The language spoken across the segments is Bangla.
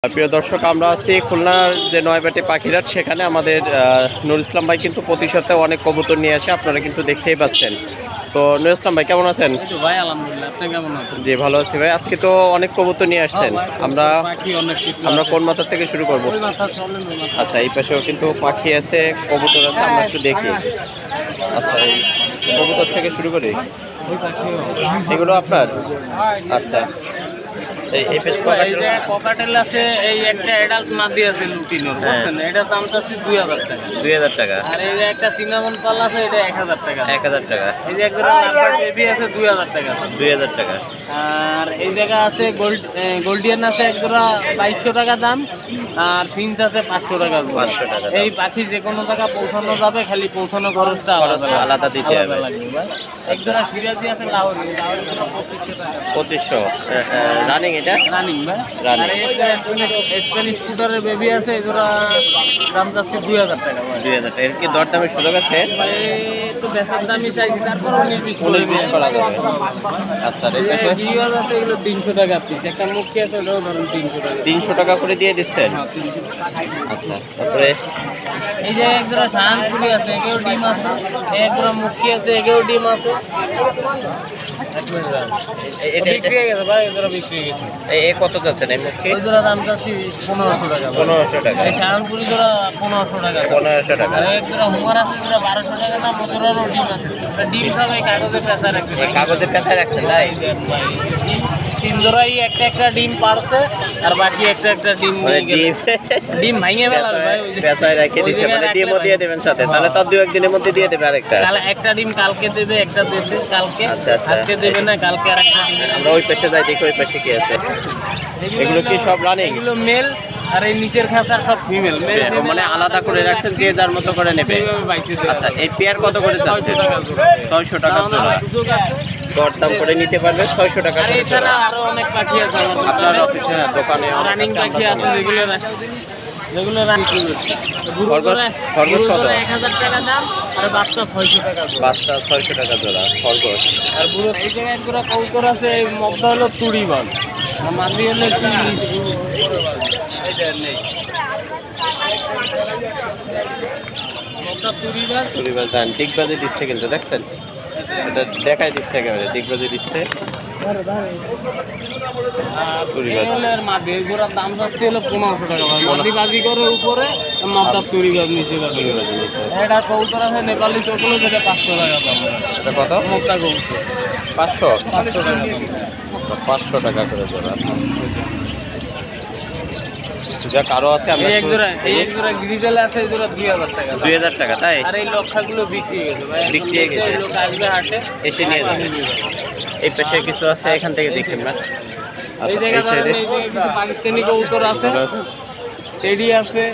প্রিয় দর্শক, আমরা আছি খুলনার যে নয়বাটি পাখিরাট, সেখানে আমাদের নুরুল ইসলাম ভাই কিন্তু প্রতি সপ্তাহে অনেক কবুতর নিয়ে আসে, আপনারা কিন্তু দেখতেই পাচ্ছেন। তো নুরুল ইসলাম ভাই কেমন আছেন? ভাই আলহামদুলিল্লাহ, আপনি কেমন আছেন? জি ভালো আছি ভাই। আজকে তো অনেক কবুতর নিয়ে আসছেন, আমরা কোন মাথা থেকে শুরু করব? আচ্ছা, এই পাশেও কিন্তু পাখি আছে, কবুতর আছে, আমরা একটু দেখি। আচ্ছা, এই কবুতর থেকে শুরু করি। এগুলো আপনার? আচ্ছা, এই পেশ ককাটেল আছে, এই একটা অ্যাডাল্ট নাদি আছে লুটিনোর, বুঝছেন? এটা দাম চাচ্ছি 2000 টাকা। 2000 টাকা। আর এই যে একটা সিনামন পাল আছে, এটা 1000 টাকা। 1000 টাকা। এই যে একটা নাম্বার বেবি আছে 2000 টাকা। 2000 টাকা। আর এই জায়গা আছে গোল্ডিয়ান আছে একজোড়া 2200 টাকা দাম। আর ফিন্স আছে 500 টাকা। 500 টাকা। এই পাখি যে কোনো জায়গা পৌঁছানো যাবে, খালি পৌঁছানো খরচটা আলাদা দিতে হবে। একজোড়া ফিরাজি আছে লাহোরি 2500 টাকা। 2500 রানিং। এটা রানিং ভাই। রানিং। আর এই স্প্যানিশ স্কুটারের বেবি আছে, এজোড়া দাম যাচ্ছে 2000 টাকা। 2000 টাকা। এর কি দরদামের সুযোগ আছে? একটু বেচার দামই চাইছি, তারপর 19-20 করা যাবে। আচ্ছা, এই পাশে গিরিবাজ আছে, এগুলো 300 টাকা পিস। একটা মুখী আছে, ওটাও ধরুন 300 টাকা। 300 টাকা করে দিয়ে দিচ্ছেন? আচ্ছা, তারপরে এই যে একজোড়া শাহানপুরি আছে, এগেও ডিম আছে। একজোড়া মুখী আছে, এগেও ডিম আছে। বিক্রি হয়ে গেছে ভাই, এজোড়া বিক্রি হয়ে গেছে। এই কত যাচ্ছেন এই মুখী? ওই জোড়া দাম চাচ্ছি 1500 টাকা। 1500 টাকা। এই শাহানপুরি জোড়া 1500 টাকা। 1500 টাকা। আর এক জোড়া হুমার আছে, জোড়া 1200 টাকা দাম। ওজোড়ারও ডিম আছে। ডিম সব এই কাগজে পেঁচা রাখছে। এই কাগজে পেঁচা রাখছেন? তাই? তিন জোড়াই একটা ডিম পারছে, আর বাকি একটা ডিম ডিম ভাঙে ফেলাবে ভাই। পেঁচায় রেখে দিচ্ছে, মানে ডিমও দিয়ে দেবেন সাথে, তাহলে তো 2-1 দিনের মধ্যে দিয়ে দেবে আরেকটা। তাহলে একটা ডিম কালকে দেবে, একটা দেবে কালকে। আচ্ছা, আচ্ছা। আজকে দেবে না, কালকে আরেকটা দিবে। আমরা ওই পাশে যাই, দেখি ওই পাশে কি আছে। এগুলো কি সব রানিং? এগুলো মেল, আর এই নিচের খাঁচার সব ফিমেল। মানে আলাদা করে রাখছেন, যে যার মতো করে নেবে। আচ্ছা, এই পেয়ার কত করে যাচ্ছে? 600 টাকা জোড়া। দরদাম করে নিতে পারবে 600 টাকা করে জোড়া। আরো অনেক পাখি আছে আপনার অফিসে, দোকানে রানিং পাখি আছে, যেগুলো খরগোশ কত? 1000 টাকা দাম। আর বাচ্চা 600 টাকা। বাচ্চা 600 টাকা জোড়া খরগোশ। আর বুড়ো এই জায়গায় একজোড়া কবুতর আছে, এই মগটা হলো তুড়ি বাল, আর মাদি হলো তুড়িবাজ ধান দিগবাজি দিচ্ছে, কিন্তু দেখছেন এটা দেখাই দিচ্ছে, একেবারে দিগবাজি দিচ্ছে। মাদি গোড়ার দাম যাচ্ছে হলো 1500 টাকা। মাদি বাজি করে উপরে, মাদার তুড়ি গাছ নিচে। এটা কবুতর আছে নেপালি চোখগুলো, যেটা 500 টাকা দাম। এটা কত? মোটা কবুতর 500 500 টাকা দাম। 500 টাকা করে জোড়া। যা কারো আছে আমরা এই এক জোড়া গ্রিজেল আছে, এই জোড়া 2000 টাকা। 2000 টাকা। তাই? আর এই লক্ষাগুলো বিক্রি হয়ে গেছে ভাই। বিক্রি হয়ে গেছে। লোক আসবে হাটে, এসে নিয়ে যাবে। এই পাশে কিছু আছে, এখান থেকে দেখেন না। এই জায়গা ধরেন এই যে কিছু পাকিস্তানি কবুতর আছে, টেডি আছে,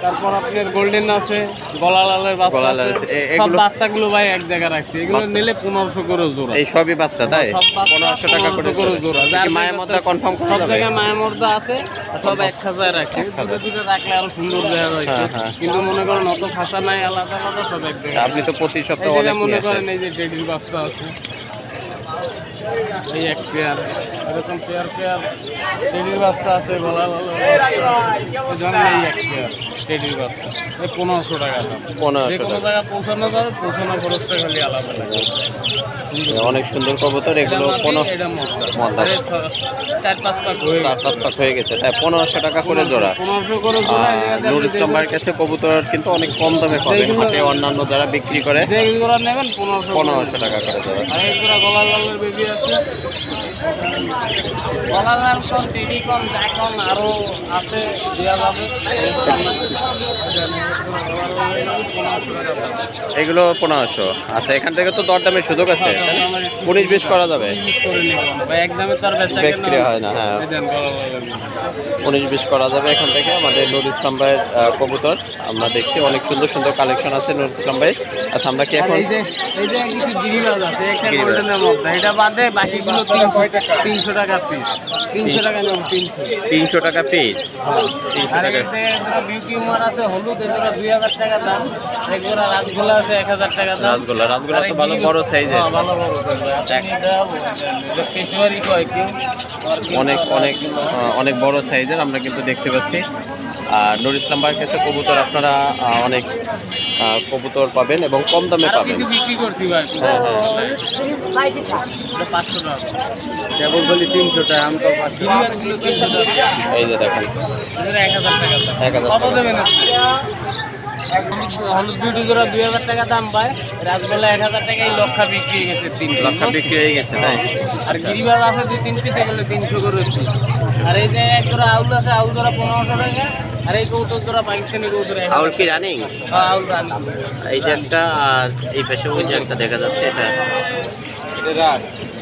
তারপর আপনার গোল্ডেন আছে, গলালালের বাচ্চা আছে। সব বাচ্চাগুলো ভাই এক জায়গায় রাখছে। এগুলো নিলে 1500 করে জোড়া। এই সবই বাচ্চা? তাই? 1500 টাকা করে জোড়া। যার মায়ের মধ্যে কনফার্ম করা সব যাবে? জায়গায় মায়ের মধ্যে আছে, সব এক খাঁচায় রাখছে। দুটো রাখলে আরো সুন্দর দেখা যায়। কিন্তু মনে করেন অত খাঁচা নাই, আলাদা আলাদা সব এক জায়গায়। আপনি তো প্রতি সপ্তাহে অনেক মনে করেন এই যে টেডির বাচ্চা আছে, এই এক পেয়ার, এরকম পেয়ার টেডির বাচ্চা আছে, গলালালের বাচ্চা। এই এক পেয়ার টেডির বাচ্চা, এই 1500 টাকা দাম। 1500 যে কোনো জায়গায় পৌঁছানো যাবে, পৌঁছানোর খরচটা খালি আলাদা লাগে। অনেক সুন্দর কবুতর এগুলো। এটা মদ্দা 4-5 পাক হয়ে 4-5 পাক হয়ে গেছে। তাই 1500 টাকা করে জোড়া। 1500 করে জোড়া। নুরুল ইসলাম ভাইয়ের কাছে কবুতর কিন্তু অনেক কম দামে পাবেন, হাটে অন্যান্য যারা বিক্রি করে যে জোড়া নেবেন 1500 টাকা করে জোড়া। আর এক জোড়া গলালালের বেবি আছে, গলালাল কোন টেডি কোন জাকন আরো আছে, দেওয়া যাবে। এগুলো 1500। আচ্ছা, এখান থেকে তো দরদামের সুযোগ আছে, 19-20 করা যাবে? একদমে তার বেচা বিক্রি হয় না। হ্যাঁ, 19-20 করা যাবে এখান থেকে। আমাদের নুরুল ইসলাম ভাইয়ের কবুতর আমরা দেখছি, অনেক সুন্দর সুন্দর কালেকশন আছে নুরুল ইসলাম ভাই। আচ্ছা, আমরা কি এখন এই যে কিছু গিরিবাজ আছে, একটা গোল্ডেনের মধ্যে, এটা বাদে বাকিগুলো 300 টাকা পিস। 300 টাকা নেব। 300 টাকা পিস? 300 টাকা। বিউটি উমার আছে হলুদ, এটা জোড়া 2000 টাকা দাম, এক জোড়া রাজগোলা আছে 1000 টাকা দাম। রাসগোল্লা রাসগোল্লা তো ভালো বড় সাইজের, হ্যাঁ, ভালো বড় সাইজের। আপনি এটা পেশোয়ারি কয় কেউ, আর কেউ অনেক অনেক অনেক বড় সাইজের আমরা কিন্তু দেখতে পাচ্ছি। আর নুর ইসলাম ভাইয়ের কাছে কবুতর আপনারা অনেক কবুতর পাবেন এবং কম দামে আরো পাবেন। কিছু বিক্রি করছি ভাই। হ্যাঁ, হ্যাঁ। এটা 500 টাকা। কেবল বলি 300 টাকা, আমি তো 300 টাকা। এই যে দেখেন এটা 1000 টাকা দাম। 1000 কত টাকা। দেবেন আপনি? হলুদ বিউটি জোড়া 2000 টাকা দাম ভাই, রাজগোলা 1000 টাকা, এই লক্ষা বিক্রি হয়ে গেছে 3 লক্ষা বিক্রি হয়ে গেছে তাই। আর গিরিবাজ আছে 2-3 পিস, এগুলো 300 করে piece। আর এই যে এক জোড়া আউল আছে, আউল জোড়া 1500 টাকা। আর এই কৌতুক জোড়া পাকিস্তানি কৌতুক আউল কি রানিং? আউল রানি। এই যে একটা আর এই পাশে ওই যে একটা দেখা যাচ্ছে এটা।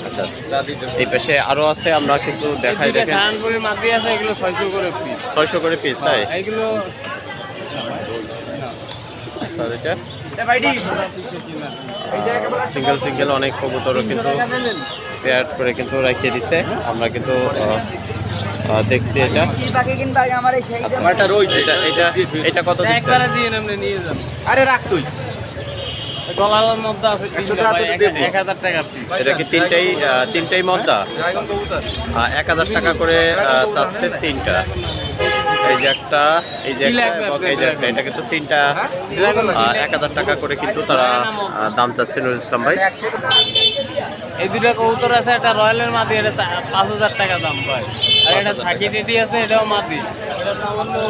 আচ্ছা এই পাশে আরো আছে, আমরা কিন্তু দেখাই দেখেন শাহানপুরের মাদি আছে, এগুলো 600 করে পিস। 600 করে পিস তাই। এইগুলো আচ্ছা এটা সিঙ্গেল সিঙ্গেল অনেক কবুতরও কিন্তু পেয়ার করে কিন্তু রাখিয়ে দিছে, আমরা কিন্তু দেখছি এটা। আচ্ছা, এটা এটা এটা কত দিচ্ছে? একবারে দিয়ে আপনি নিয়ে যান। আরে রাখ তুই। গলার মধ্যে আছে 1000 টাকা piece। এটা কি তিনটাই মদ্দা? 1000 টাকা করে চাচ্ছে তিনটা। এই যে একটা, এই যে একটা, এই যে একটা, এটা কিন্তু তিনটা 1000 টাকা করে কিন্তু তারা দাম চাচ্ছে নুর ইসলাম ভাই। এই দুটো কবুতর আছে, একটা রয়্যালের মাদি, এটা 5000 টাকা দাম ভাই। আর এটা ছাকি টেডি আছে, এটাও মাদি, এটার দাম হলো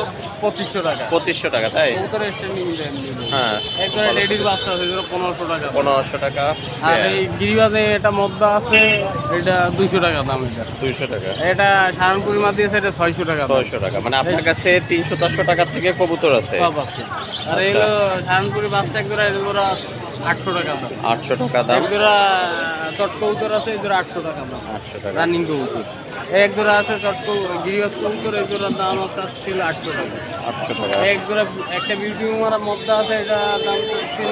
2500 টাকা। 2500 টাকা তাই। কবুতরের স্ট্যান্ডিং দেন। হ্যাঁ একবারে লেডির বাচ্চা আছে, এগুলো 1500 টাকা। 1500 টাকা। আর এই গিরিবাজে এটা মদ্দা আছে, এটা 200 টাকা দাম। এটা 200 টাকা। এটা শাহানপুরি মাদি আছে, এটা 600 টাকা দাম। 600 টাকা, মানে আপনার কাছে 300-400 টাকার থেকে কবুতর আছে। সব আছে। আর এগুলো শাহানপুরি বাচ্চা এক জোড়া, এই জোড়া 800 টাকা দাম। 800 টাকা দাম। এক জোড়া চট কবুতর আছে, এই জোড়া 800 টাকা দাম। 800 টাকা। রানিং কবুতর এক জোড়া আছে, চট গিরিবাজ কবুতর, এই জোড়ার দাম ছিল 800 টাকা। 800 টাকা। এক জোড়া একটা বিউটি হুমার মদ্দা আছে, এটা দাম ছিল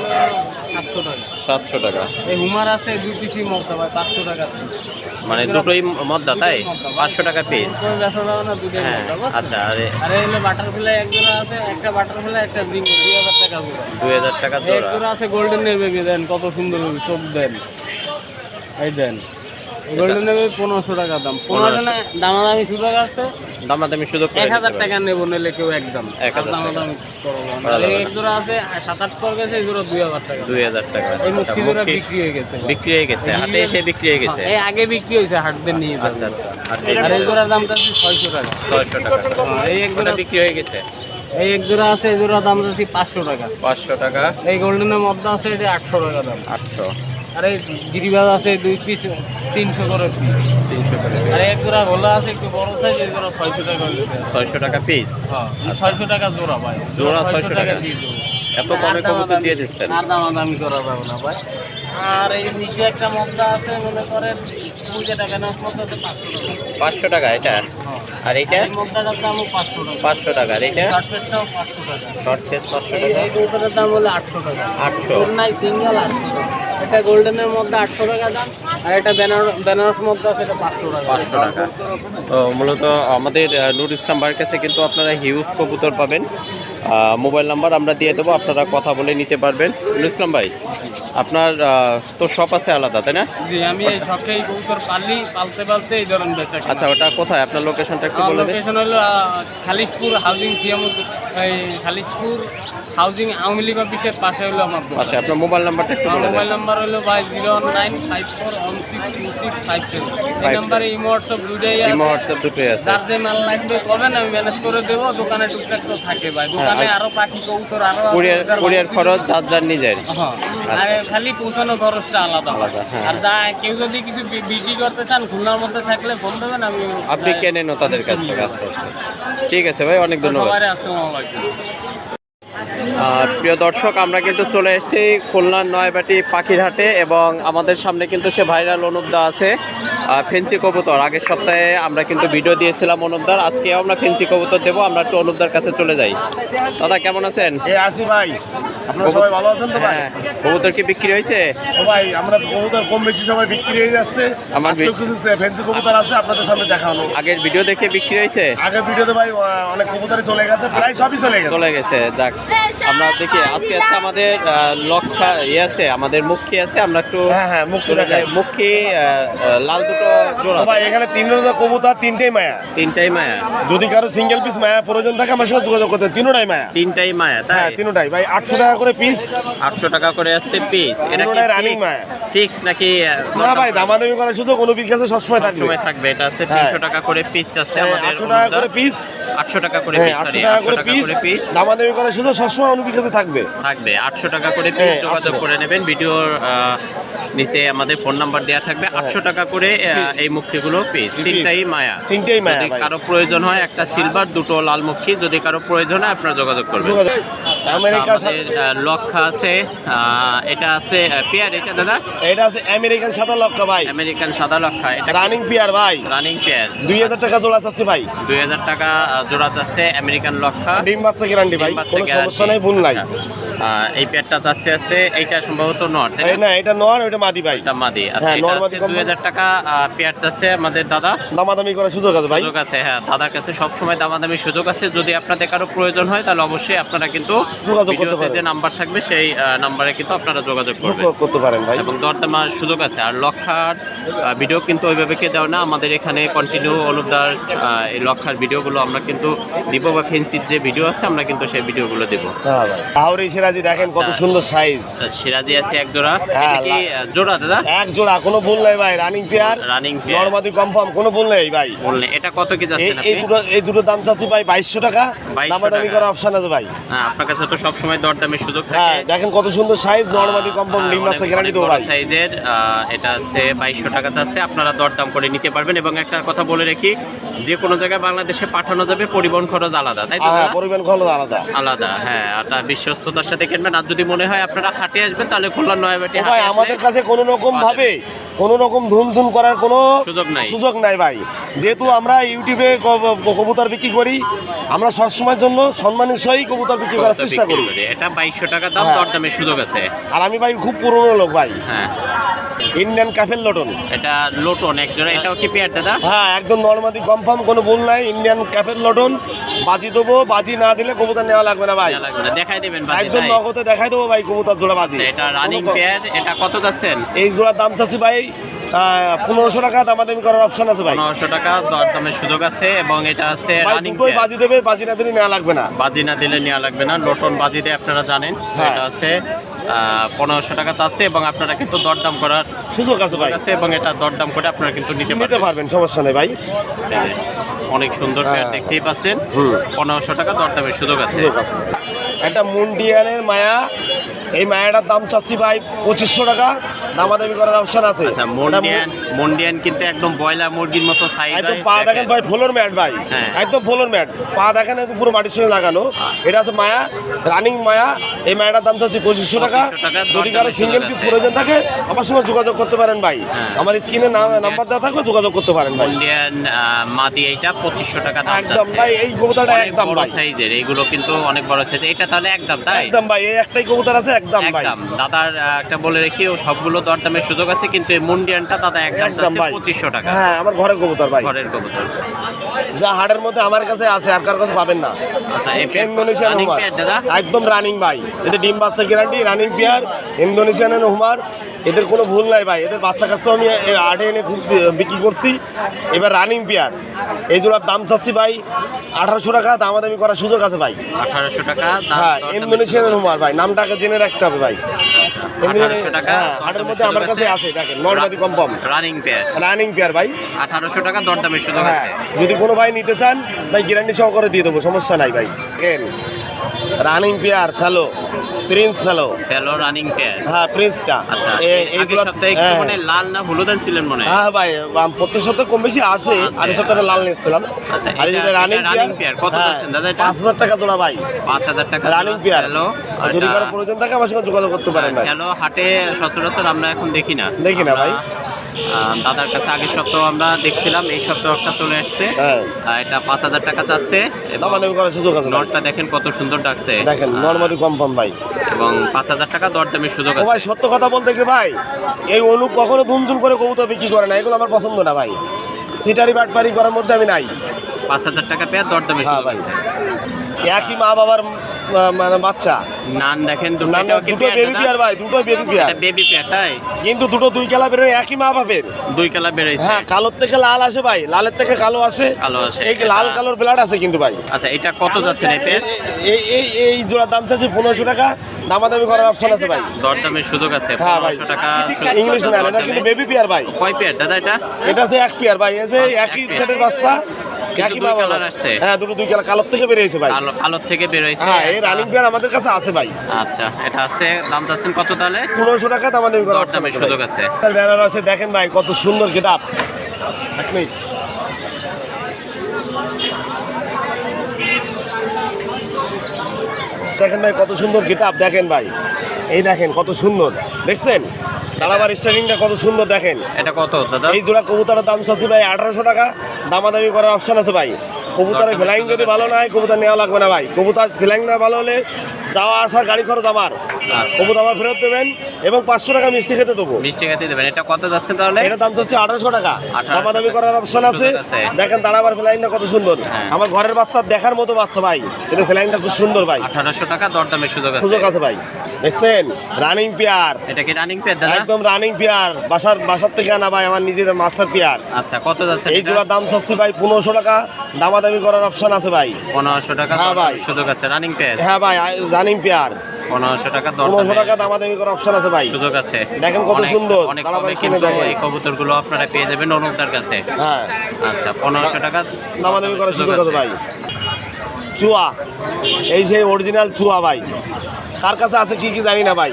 700 টাকা। 700 টাকা। এই হুমার আছে 2 পিসি মদ্দা ভাই, 500 টাকা piece। মানে দুটোই মদ্দা তাই, 500 টাকা পিস। কোনো ব্যবসা যাবে না, দুটোই হ্যাঁ মদ্দা, বুঝছেন? আচ্ছা। আরে আরে হলো বাটারফ্লাই এক জোড়া আছে, একটা বাটারফ্লাই একটা ব্রিং 2000 টাকা জোড়া। 2000 টাকা এক জোড়া। জোড়া আছে গোল্ডেনের বেবি, দেন কত সুন্দর চোখ দেন, এই দেন গোল্ডেনের বেবি 1500 টাকা দাম। 1500 না, দামাদামি সুযোগ আছে, দামাদামি সুযোগ করে 1000 দিতে টাকা নেবো নিলে কেউ একদম। 1000 টাকা। দামাদামি করবো না। করা আর যাবে এক জোড়া আছে 7-8 পর গেছে, এই জোড়া 2000 টাকা। 2000 টাকা। এই আচ্ছা, মুক্তি জোড়া মুক্তি বিক্রি হয়ে গেছে ভাই। বিক্রি হয়ে গেছে, হাটে এসে বিক্রি হয়ে গেছে। এই আগে বিক্রি হয়েছে, হাটদের নিয়ে যাবে। আচ্ছা আচ্ছা। আর এই জোড়ার দাম চাচ্ছি 600 টাকা। 600 টাকা। এই এক ওটা জোড়া বিক্রি হয়ে গেছে এই এক জোড়া আছে, এই জোড়ার দাম চাচ্ছি 500 টাকা। 500 টাকা। এই গোল্ডেনের মধ্যে আছে, এটা 800 টাকা দাম। 800। আর এই গিরিবাজ আছে 2 পিস 300 করে পিস। 300 টাকা। আর এক জোড়া ভোলা আছে একটু বড় সাইজ, এই জোড়া 600 টাকা হয়েছে। 600 টাকা পিস। হ্যাঁ 600 টাকা জোড়া ভাই। জোড়া 600 টাকা। দিয়ে দেবো। এত কমে কবুতর দিয়ে দিচ্ছেন। আর দামাদামি করা যাবে না ভাই। আর এই নিচে একটা মদ্দা আছে, মনে করেন ওইটা টাকা না, মদ্দা আছে 500 500 টাকা। টাকা এটা। হ্যাঁ। আর এইটা এই মদ্দাটার দাম 500 টাকা। 500 টাকা। আর এইটা শর্টফেটটাও 500 টাকা। শর্ট চেস 500 এই টাকা। এই কবুতরের দাম হলো 800 টাকা। 800। নাই সিঙ্গেল 800 টাকা। এটা গোল্ডেনের মধ্যে 800 টাকা দাম। আর এটা বেনারস মধ্যে আছে, এটা 500 টাকা। 500 টাকা। তো মূলত আমাদের নুর ইসলাম ভাইয়ের কাছে কিন্তু আপনারা হিউজ কবুতর পাবেন। মোবাইল নাম্বার আমরা দিয়ে দেবো, আপনারা কথা বলে নিতে পারবেন। নুর ইসলাম ভাই, আপনার তো শপ আছে আলাদা তাই না? জি, আমি এই শখে এই কবুতর পালতে এই ধরনের বেচা কিনা। আচ্ছা, ওটা কোথায়? আপনার লোকেশনটা একটু বলে দেন। লোকেশন হলো খালিশপুর হাউজিং এই খালিশপুর হাউজিং আওয়ামী লীগ অফিসের পাশে হলো আমার দোকান। আচ্ছা, আপনার মোবাইল নাম্বারটা একটু বলে দেন। মোবাইল নাম্বার হলো 01954162657। এই নাম্বারে ইমো হোয়াটসঅ্যাপ দুটোই আছে। ইমো হোয়াটসঅ্যাপ দুটোই আছে। যার যে মাল লাগবে করবেন, আমি ম্যানেজ করে দেবো। দোকানে টুকটাক তো থাকে ভাই, দোকানে আরো পাখি কবুতর আরো কুরিয়ার খরচ যার নিজের। হ্যাঁ, আর খালি পৌঁছানো খরচটা আলাদা। আলাদা, হ্যাঁ। আর কেউ যদি কিছু বিক্রি করতে চান, খুলনার মধ্যে থাকলে ফোন দেবেন, আমি আপনি কেনেন তাদের কাছ থেকে। আচ্ছা আচ্ছা, ঠিক আছে ভাই, অনেক ধন্যবাদ। সবাই আসসালামু আলাইকুম। প্রিয় দর্শক, আমরা কিন্তু চলে এসেছি খুলনার নয়বাটি পাখির হাটে এবং আমাদের সামনে কিন্তু সে ভাইরাল অনুপদা আছে, ফেন্সি কবুতর। আগের সপ্তাহে আমরা কিন্তু ভিডিও দিয়েছিলাম অনুপদার, আজকেও আমরা ফেন্সি কবুতর দেবো। আমরা একটু অনুপদার কাছে চলে যাই। দাদা কেমন আছেন? আসি ভাই। আপনারা সবাই ভালো আছেন তো ভাই? হ্যাঁ, কবুতর কি বিক্রি হয়েছে? তো ভাই আমরা কবুতর কম বেশি সবাই বিক্রি হয়ে যাচ্ছে। আমার আজকেও কিছু ফ্যান্সি কবুতর আছে আপনাদের সামনে দেখানো। আগের ভিডিও দেখে বিক্রি হয়েছে? আগের ভিডিওতে ভাই অনেক কবুতরই চলে গেছে, প্রায় সবই চলে গেছে। চলে গেছে, যাক আমরা দেখি আজকে আছে আমাদের লক্ষা আছে, আমাদের মুখী আছে, আমরা একটু হ্যাঁ মুক্তি চলে যাই। দেখাই। মুখী লাল দুটো জোড়া, তো ভাই এখানে 3টা কবুতর, 3টাই মায়া। তিনটাই মায়া। যদি কারো সিঙ্গেল পিস মায়া প্রয়োজন থাকে আমার সঙ্গে যোগাযোগ করতে, 3টাই মায়া। তিনটাই মায়া, তাই? হ্যাঁ 3টাই ভাই 800 টাকা করে পিস। 800 টাকা করে আসছে পিস। এটা কি তিনটাই running মায়া। ফিক্স নাকি না ভাই দামাদামি করার সুযোগ অনুবির কাছে সবসময় থাকবে। সময় থাকবে? এটা আছে হ্যাঁ। 300 টাকা করে পিস আছে আমাদের। 800 টাকা করে পিস। 800 টাকা করে হ্যাঁ পিস, 800 টাকা করে পিস। দামাদামি করার সুযোগ সবসময় অনুবির কাছে থাকবে। থাকবে 800 টাকা করে পিস। হ্যাঁ, যোগাযোগ 800 করে নেবেন। ভিডিওর নিচে আমাদের ফোন নাম্বার দেওয়া থাকবে। 800 টাকা করে এই মুক্তিগুলো পিস। তিনটাই মায়া। তিনটাই মায়া যদি ভাই। কারো প্রয়োজন হয়, একটা সিলভার, দুটো লাল মুখী, যদি কারো প্রয়োজন হয় আপনারা যোগাযোগ করবেন। যোগাযোগ। আমেরিকা আচ্ছা, আমাদের লক্ষা আছে, এটা আছে পেয়ার। এটা দাদা এটা আছে আমেরিকান সাদা লক্কা ভাই, আমেরিকান সাদা লক্ষা। এটা রানিং পিয়ার ভাই, রানিং পেয়ার। 2000 টাকা জোড়া চাচ্ছি ভাই। 2000 টাকা জোড়া যাচ্ছে আমেরিকান লক্ষা। ডিম বাচ্চা গ্যারান্টি ভাই, ডিম বাচ্চা কোনো guarantee। সমস্যা নাই, ভুল নাই। আচ্ছা, এই পেয়ারটা যাচ্ছে আছে, এইটা সম্ভবত নর, তাই এই না এটা নর, ওইটা মাদি ভাই। এটা মাদি। আচ্ছা, হ্যাঁ, এটা নর মাদি আছে কম। 2000 টাকা পেয়ার যাচ্ছে আমাদের দাদা। দামাদামি করার সুযোগ আছে ভাই। সুযোগ আছে, হ্যাঁ দাদার কাছে সবসময় দামাদামি সুযোগ আছে। যদি আপনাদের কারো প্রয়োজন হয় তাহলে অবশ্যই আপনারা কিন্তু যোগাযোগ করতে ভিডিওতে পারেন। যে নাম্বার থাকবে সেই নাম্বারে কিন্তু আপনারা যোগাযোগ করবেন যোগাযোগ করতে পারেন ভাই। এবং দরদামার সুযোগ আছে। আর লক্ষার ভিডিও কিন্তু ওইভাবে কে দেওয়া না, আমাদের এখানে কন্টিনিউ অনুদার এই লক্ষার ভিডিওগুলো আমরা কিন্তু দিব, বা ফেন্সির যে ভিডিও আছে আমরা কিন্তু সেই ভিডিওগুলো দিব। হ্যাঁ ভাই আহরি সিরাজি দেখেন কত আচ্ছা। সুন্দর সাইজ। সিরাজি আছে এক জোড়া। হ্যাঁ, এটা কি জোড়া দাদা? এক জোড়া, কোনো ভুল নাই ভাই, রানিং পেয়ার, রানিং পেয়ার। নরমাদি কনফার্ম, কোনো ভুল নেই ভাই। বললেন এটা কত কি যাচ্ছেন এই আপনি? এই দুটো দাম চাচ্ছি ভাই 2200 টাকা। 2200 দামাদামি টাকা। করার অপশন আছে ভাই। হ্যাঁ, আপনার কাছে তো সবসময় দরদামের সুযোগ থাকে। হ্যাঁ দেখেন কত সুন্দর সাইজ, নরমাদি কনফার্ম, ডিম বাচ্চা গ্যারান্টি দেবো ভাই। সাইজের এটা আছে 2200 টাকা যাচ্ছে, আপনারা দরদাম করে নিতে পারবেন। এবং একটা কথা বলে রাখি, যে কোনো জায়গায় বাংলাদেশে পাঠানো যাবে, পরিবহন খরচ আলাদা, তাই তো? হ্যাঁ দাদা? পরিমাণ খরচ আলাদা। আলাদা, হ্যাঁ। এটা বিশ্বস্ততার সাথে কিনবেন। আর যদি মনে হয় আপনারা হাটে আসবেন তাহলে খুলনা নয়াবাটি ও ভাই হাটে আমাদের আসলে কাছে কোনো রকম ভাবে কোনো রকম ধুমঝুম করার কোনো সুযোগ নাই ভাই। যেহেতু আমরা ইউটিউবে কবুতর বিক্রি করি, আমরা সবসময়ের জন্য সম্মানের সহিত কবুতর বিক্রি করার চেষ্টা করি। এটা 2200 টাকা দাম, হ্যাঁ। দরদামের সুযোগ আছে। আর আমি ভাই খুব পুরনো লোক ভাই, হ্যাঁ, ইন্ডিয়ান ক্যাফেল লটন। এটা লোটন এক জোড়া। এটাও কি পেয়ার দাদা? হ্যাঁ একদম নরমাদি কনফার্ম, কোনো ভুল নাই, ইন্ডিয়ান ক্যাফেল লটন। বাজি দেবো, বাজি না দিলে কবুতর নেওয়া লাগবে না ভাই, দেয়া লাগবে না, দেখাই দেবেন বাজি, একদম তাই? নগদে দেখাই দেবো ভাই কবুতর জোড়া বাজি। আচ্ছা, এটা রানিং পেয়ার। এটা কত যাচ্ছেন? এই জোড়ার দাম চাচ্ছি ভাই 1500 টাকা, দামাদামি করার অপশন আছে ভাই। 1500 টাকা দরদামের সুযোগ আছে। এবং এটা আছে ভাই রানিং দুটোই বাজি দেবে, বাজি না দিলে নেওয়া লাগবে না। বাজি না দিলে নেওয়া লাগবে না। লোটন বাজি দিয়ে আপনারা জানেন। হ্যাঁ। এটা আছে 1500 টাকা চাচ্ছে, এবং আপনারা কিন্তু দরদাম করার সুযোগ আছে ভাই, আছে, এবং এটা দরদাম করে আপনারা কিন্তু নিতে নিতে পারবেন। পারবেন, সমস্যা নেই ভাই। এই যে, অনেক সুন্দর পেয়ার হ্যাঁ। দেখতেই পাচ্ছেন। হুম। 1500 টাকা দরদামের সুযোগ আছে। সুযোগ আছে। একটা মুন্ডিয়ানের মায়া, এই মায়াটার দাম চাচ্ছি ভাই 2500 টাকা, দামাদামি করার অপশন আছে। আচ্ছা, মন্ডিয়ান কিন্তু একদম ব্রয়লার মুরগির মতো সাইজ। একদম পা দেখেন ভাই, ফ্লোর ম্যাট ভাই, হ্যাঁ। একদম ফ্লোর ম্যাট, পা দেখেন একদম পুরো মাটির সঙ্গে লাগানো। এটা আছে মায়া, রানিং মায়া। এই মায়াটার দাম চাচ্ছি 2500 টাকা। 2500 টাকা, যদি কারো দরদামের সিঙ্গেল সুযোগ পিস আছে। প্রয়োজন থাকে আমার সঙ্গে যোগাযোগ করতে পারেন ভাই, হ্যাঁ। আমার স্ক্রিনে নাম্বার দেওয়া থাকবে, যোগাযোগ করতে পারেন ভাই। ইন্ডিয়ান মাদি এইটা 2500 টাকা দাম একদম যাচ্ছে। ভাই, এই কবুতরটা অনেক একদম বড় ভাই, সাইজের, এইগুলো কিন্তু অনেক বড় সাইজ। এটা তাহলে একদম, তাই? একদম ভাই, এই একটাই কবুতর আছে, একদম ভাই। একদম। দাদার একটা বলে রেখি, ও সবগুলো দরদামের সুযোগ আছে, কিন্তু এই মুন্ডিয়ানটা দাদা একদম একদম যাচ্ছে ভাই 2500 টাকা। হ্যাঁ আমার ঘরের কবুতর ভাই, ঘরের কবুতর। যা হাটের মধ্যে আমার কাছে আছে, আর কার কাছে পাবেন না। আচ্ছা, এই pair Indonesian running homer, pair দাদা? একদম রানিং ভাই, এদের ডিম বাচ্চা guarantee, running pair, Indonesian homer. এদের কোনো ভুল নাই ভাই, এদের বাচ্চা কাছেও আমি আটে এনে খুব বিক্রি করছি। এবার রানিং পেয়ার, এই জোড়ার দাম চাচ্ছি ভাই 1800 টাকা, দামাদামি করার সুযোগ আছে ভাই। 1800 টাকা দাম, হ্যাঁ দরদামের ইন্দোনেশিয়ান সুযোগ হুমার ভাই, নামটাকে জেনে রাখতে হবে ভাই। আছে। 1800 টাকা হ্যাঁ হাটের মধ্যে আমার কাছে আছে, দেখেন নর্মাদি confirm, running pair. Running pair ভাই। 1800 টাকা দরদামের সুযোগ হ্যাঁ আছে। যদি কোনো ভাই নিতে চান ভাই গ্যারান্টি সহকারে দিয়ে দেবো, সমস্যা নাই ভাই। রানিং পেয়ার স্যালো, প্রিন্স স্যালো। সেলো রানিং পেয়ার। হ্যাঁ প্রিন্সটা। আচ্ছা, আগের এইগুলো সপ্তাহে একটু মানে লাল না হলুদান ছিলেন মনে হয়। হ্যাঁ ভাই প্রত্যেক সপ্তাহে কম বেশি আসে, আগের সপ্তাহে লাল নিয়েছিলাম। আচ্ছা, আর এটা যদি রানিং running পেয়ার কত যাচ্ছেন দাদা এটা? 5000 টাকা জোড়া ভাই, 5000 টাকা রানিং পেয়ার। সেলো। আর যদি কারো প্রয়োজন থাকে আমার সঙ্গে যোগাযোগ করতে পারেন ভাই। সেলো হাটে সচরাচর আমরা এখন দেখি না। দেখি না ভাই। দাদার কাছে আগের সপ্তাহ আমরা দেখছিলাম, এই সপ্তাহ একটা চলে আসছে। হ্যাঁ এটা 5,000 টাকা চাচ্ছে। এবং দামাদামি করার সুযোগ আছে ভাই। নটটা দেখেন কত সুন্দর ডাকছে, দেখেন নর্মালি কনফার্ম ভাই। এবং 5,000 টাকা দরদামের সুযোগ ও আছে। ভাই সত্য কথা বলতে কি ভাই, এই অনুপ কখনো দুমজুম করে কবুতর বিক্রি করে না, এগুলো আমার পছন্দ না ভাই। সিটারি বাটপারি করার মধ্যে আমি নাই। 5,000 টাকা পেয়ে দরদামের হ্যাঁ সুযোগ ভাই। আছে। একই মা বাবার মানে বাচ্চা, নান দেখেন দুটো দুটো বেবি পেয়ার ভাই, দুটো বেবি পেয়ার, বেবি পেয়ার, তাই কিন্তু দুটো দুই কালা বেরোয় একই মা বাপের। 2 কালার বেরোইছে। হ্যাঁ কালোর থেকে লাল আসে ভাই, লালের থেকে কালো আসে, কালো আসে। এই লাল কালোর ব্লাড আছে কিন্তু ভাই। আচ্ছা এটা কত যাচ্ছে এই পেয়ার? এই জোড়ার দাম চাচ্ছি 1500 টাকা, দামাদামি করার অপশন আছে ভাই। দরদামের সুযোগ আছে। হ্যাঁ ভাই। 1500 টাকা ইংলিশ না, এটা কিন্তু বেবি পেয়ার ভাই। কয় পেয়ার দাদা এটা? এটা আছে এক পেয়ার ভাই, এই যে একই এক পেয়ার। সেটের বাচ্চা, কিন্তু একই দুই মা বাবার। কালার আসছে। হ্যাঁ দুটো দুই কালার, কালোর থেকে বেরিয়েছে ভাই। কালোর থেকে বেরোইছে। হ্যাঁ এই রানিং পেয়ার আমাদের কাছে আছে ভাই। আচ্ছা এটা আছে, দাম চাচ্ছেন কত তাহলে? 1500 টাকা দামাদামি করার অপশন দরদামের আছে সুযোগ ভাই। আছে। বেনারসে দেখেন ভাই কত সুন্দর গেটআপ। এক মিনিট। দেখেন ভাই কত সুন্দর গেটআপ, দেখেন ভাই, এই দেখেন কত সুন্দর, দেখছেন দাঁড়াবার স্টাইলিংটা কত সুন্দর দেখেন। এটা কত দাদা? এই জোড়া কবুতরের দাম চাচ্ছি ভাই 1800 টাকা, দামাদামি করার অপশন আছে ভাই। কবুতরের ফ্লাইং যদি ভালো না হয় কবুতর নেওয়া লাগবে না ভাই। কবুতর ফ্লাইং না ভালো হলে যাওয়া আসার গাড়ি খরচ আমার, আচ্ছা। কবুতর আমার ফেরত দেবেন এবং 500 টাকা মিষ্টি খেতে দেবো। মিষ্টি খেতে দেবেন। এটা কত যাচ্ছে তাহলে? এটা দাম চাচ্ছি 1800 টাকা, 1800 দামাদামি করার অপশন আছে। সুযোগ আছে। দেখেন দাঁড়াবার ফ্লাইংটা কত সুন্দর, হ্যাঁ। আমার ঘরের বাচ্চা দেখার মতো বাচ্চা ভাই, এটা ফ্লাইংটা খুব সুন্দর ভাই, 1800 টাকা দরদামের সুযোগ আছে। সুযোগ আছে ভাই। দেখছেন রানিং পেয়ার, এটা কি রানিং পেয়ার দাদা? একদম রানিং পেয়ার, বাসার থেকে আনা ভাই, আমার নিজের মাস্টার পেয়ার। আচ্ছা কত যাচ্ছে এই এটা? জোড়ার দাম চাচ্ছি ভাই 1500 টাকা, দামাদামি করার অপশন আছে ভাই। 1500 টাকা হ্যাঁ ভাই। দরদামের সুযোগ আছে। রানিং পেয়ার হ্যাঁ ভাই রানিং পেয়ার, 1500 টাকা 1500 দরদামের টাকা দামাদামি করার অপশন আছে ভাই। সুযোগ আছে। দেখেন কত অনেক- সুন্দর, অনেক দাঁড়াবার কমে কিনে কিন্তু দেখেন। এই কবুতরগুলো আপনারা পেয়ে যাবেন অনুপদার কাছে। হ্যাঁ আচ্ছা 1500 টাকা দামাদামি করার সুযোগ আছে ভাই। চুয়া, এই সেই অরিজিনাল চুয়া ভাই, কার কাছে আছে কি কি জানি না ভাই।